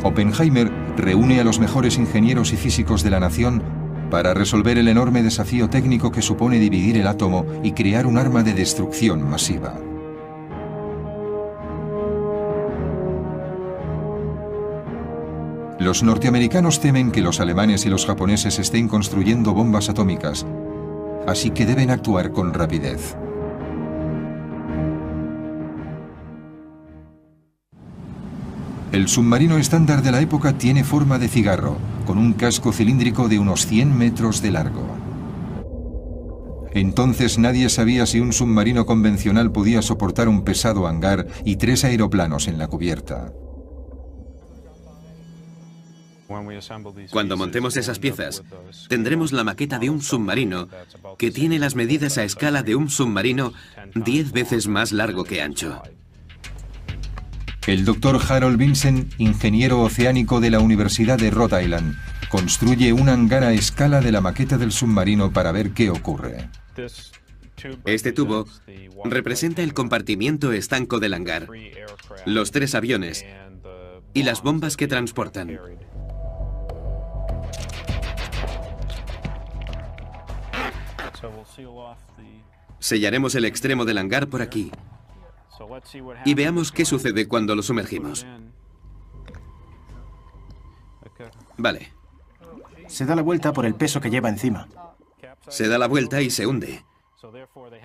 Oppenheimer reúne a los mejores ingenieros y físicos de la nación para resolver el enorme desafío técnico que supone dividir el átomo y crear un arma de destrucción masiva. Los norteamericanos temen que los alemanes y los japoneses estén construyendo bombas atómicas, así que deben actuar con rapidez. El submarino estándar de la época tiene forma de cigarro, con un casco cilíndrico de unos 100 metros de largo. Entonces nadie sabía si un submarino convencional podía soportar un pesado hangar y 3 aeroplanos en la cubierta. Cuando montemos esas piezas, tendremos la maqueta de un submarino que tiene las medidas a escala de un submarino 10 veces más largo que ancho. El doctor Harold Vincent, ingeniero oceánico de la Universidad de Rhode Island, construye un hangar a escala de la maqueta del submarino para ver qué ocurre. Este tubo representa el compartimiento estanco del hangar, los 3 aviones y las bombas que transportan. Sellaremos el extremo del hangar por aquí y veamos qué sucede cuando lo sumergimos. Vale. Se da la vuelta por el peso que lleva encima. Se da la vuelta y se hunde.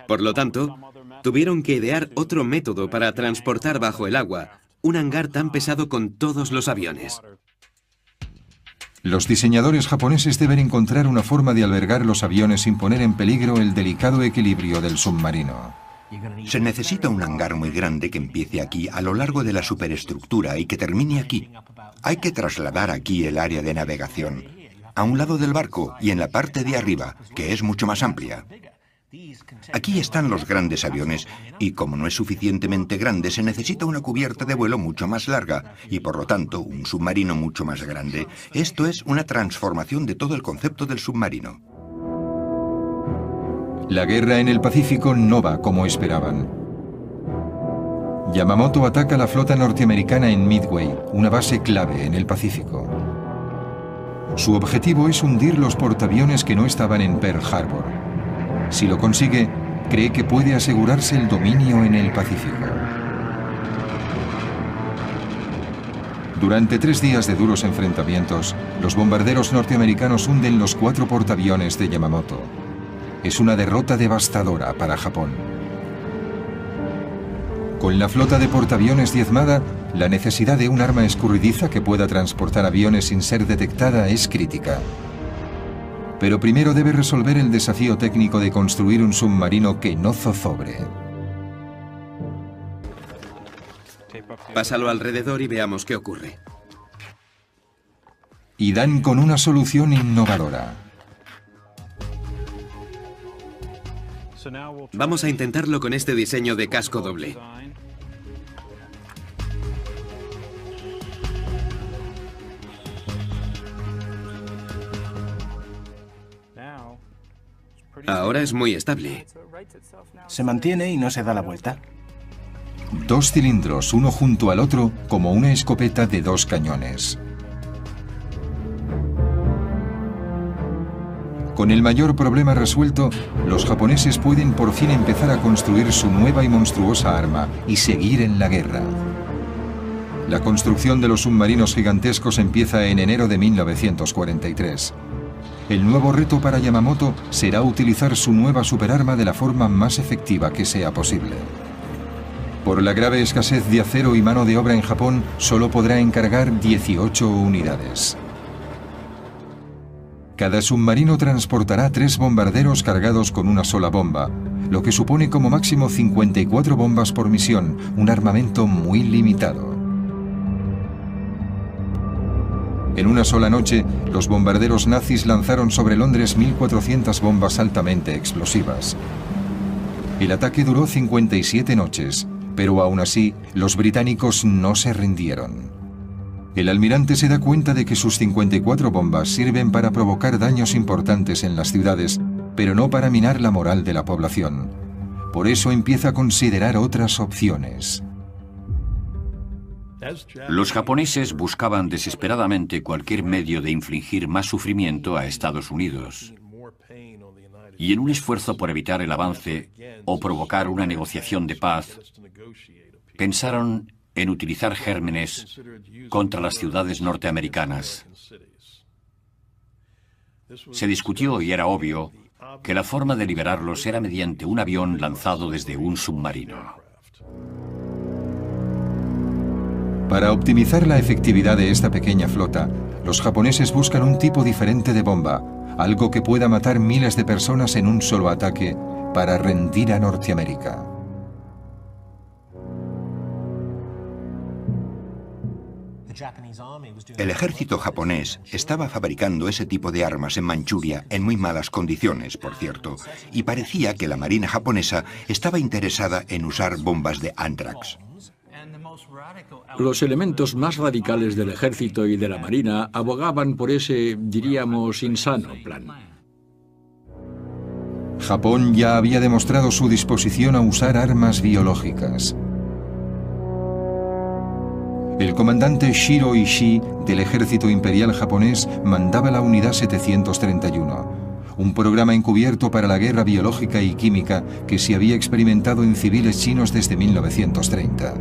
Por lo tanto, tuvieron que idear otro método para transportar bajo el agua un hangar tan pesado con todos los aviones. Los diseñadores japoneses deben encontrar una forma de albergar los aviones sin poner en peligro el delicado equilibrio del submarino. Se necesita un hangar muy grande que empiece aquí a lo largo de la superestructura y que termine aquí. Hay que trasladar aquí el área de navegación, a un lado del barco y en la parte de arriba, que es mucho más amplia. Aquí están los grandes aviones y como no es suficientemente grande se necesita una cubierta de vuelo mucho más larga y por lo tanto un submarino mucho más grande. Esto es una transformación de todo el concepto del submarino. La guerra en el Pacífico no va como esperaban. Yamamoto ataca la flota norteamericana en Midway, una base clave en el Pacífico. Su objetivo es hundir los portaaviones que no estaban en Pearl Harbor. Si lo consigue, cree que puede asegurarse el dominio en el Pacífico. Durante 3 días de duros enfrentamientos, los bombarderos norteamericanos hunden los 4 portaaviones de Yamamoto. Es una derrota devastadora para Japón. Con la flota de portaaviones diezmada, la necesidad de un arma escurridiza que pueda transportar aviones sin ser detectada es crítica. Pero primero debe resolver el desafío técnico de construir un submarino que no zozobre. Pásalo alrededor y veamos qué ocurre. Y dan con una solución innovadora. Vamos a intentarlo con este diseño de casco doble. Ahora es muy estable. Se mantiene y no se da la vuelta. 2 cilindros, uno junto al otro, como una escopeta de 2 cañones. Con el mayor problema resuelto, los japoneses pueden por fin empezar a construir su nueva y monstruosa arma y seguir en la guerra. La construcción de los submarinos gigantescos empieza en enero de 1943. El nuevo reto para Yamamoto será utilizar su nueva superarma de la forma más efectiva que sea posible. Por la grave escasez de acero y mano de obra en Japón, solo podrá encargar 18 unidades. Cada submarino transportará 3 bombarderos cargados con una sola bomba, lo que supone como máximo 54 bombas por misión, un armamento muy limitado. En una sola noche, los bombarderos nazis lanzaron sobre Londres 1.400 bombas altamente explosivas. El ataque duró 57 noches, pero aún así, los británicos no se rindieron. El almirante se da cuenta de que sus 54 bombas sirven para provocar daños importantes en las ciudades, pero no para minar la moral de la población. Por eso empieza a considerar otras opciones. Los japoneses buscaban desesperadamente cualquier medio de infligir más sufrimiento a Estados Unidos. Y en un esfuerzo por evitar el avance o provocar una negociación de paz, pensaron en utilizar gérmenes contra las ciudades norteamericanas. Se discutió y era obvio que la forma de liberarlos era mediante un avión lanzado desde un submarino. Para optimizar la efectividad de esta pequeña flota, los japoneses buscan un tipo diferente de bomba, algo que pueda matar miles de personas en un solo ataque para rendir a Norteamérica. El ejército japonés estaba fabricando ese tipo de armas en Manchuria en muy malas condiciones, por cierto, y parecía que la marina japonesa estaba interesada en usar bombas de Anthrax. Los elementos más radicales del ejército y de la marina abogaban por ese, diríamos, insano plan. Japón ya había demostrado su disposición a usar armas biológicas. El comandante Shiro Ishii del ejército imperial japonés mandaba la unidad 731, un programa encubierto para la guerra biológica y química que se había experimentado en civiles chinos desde 1930.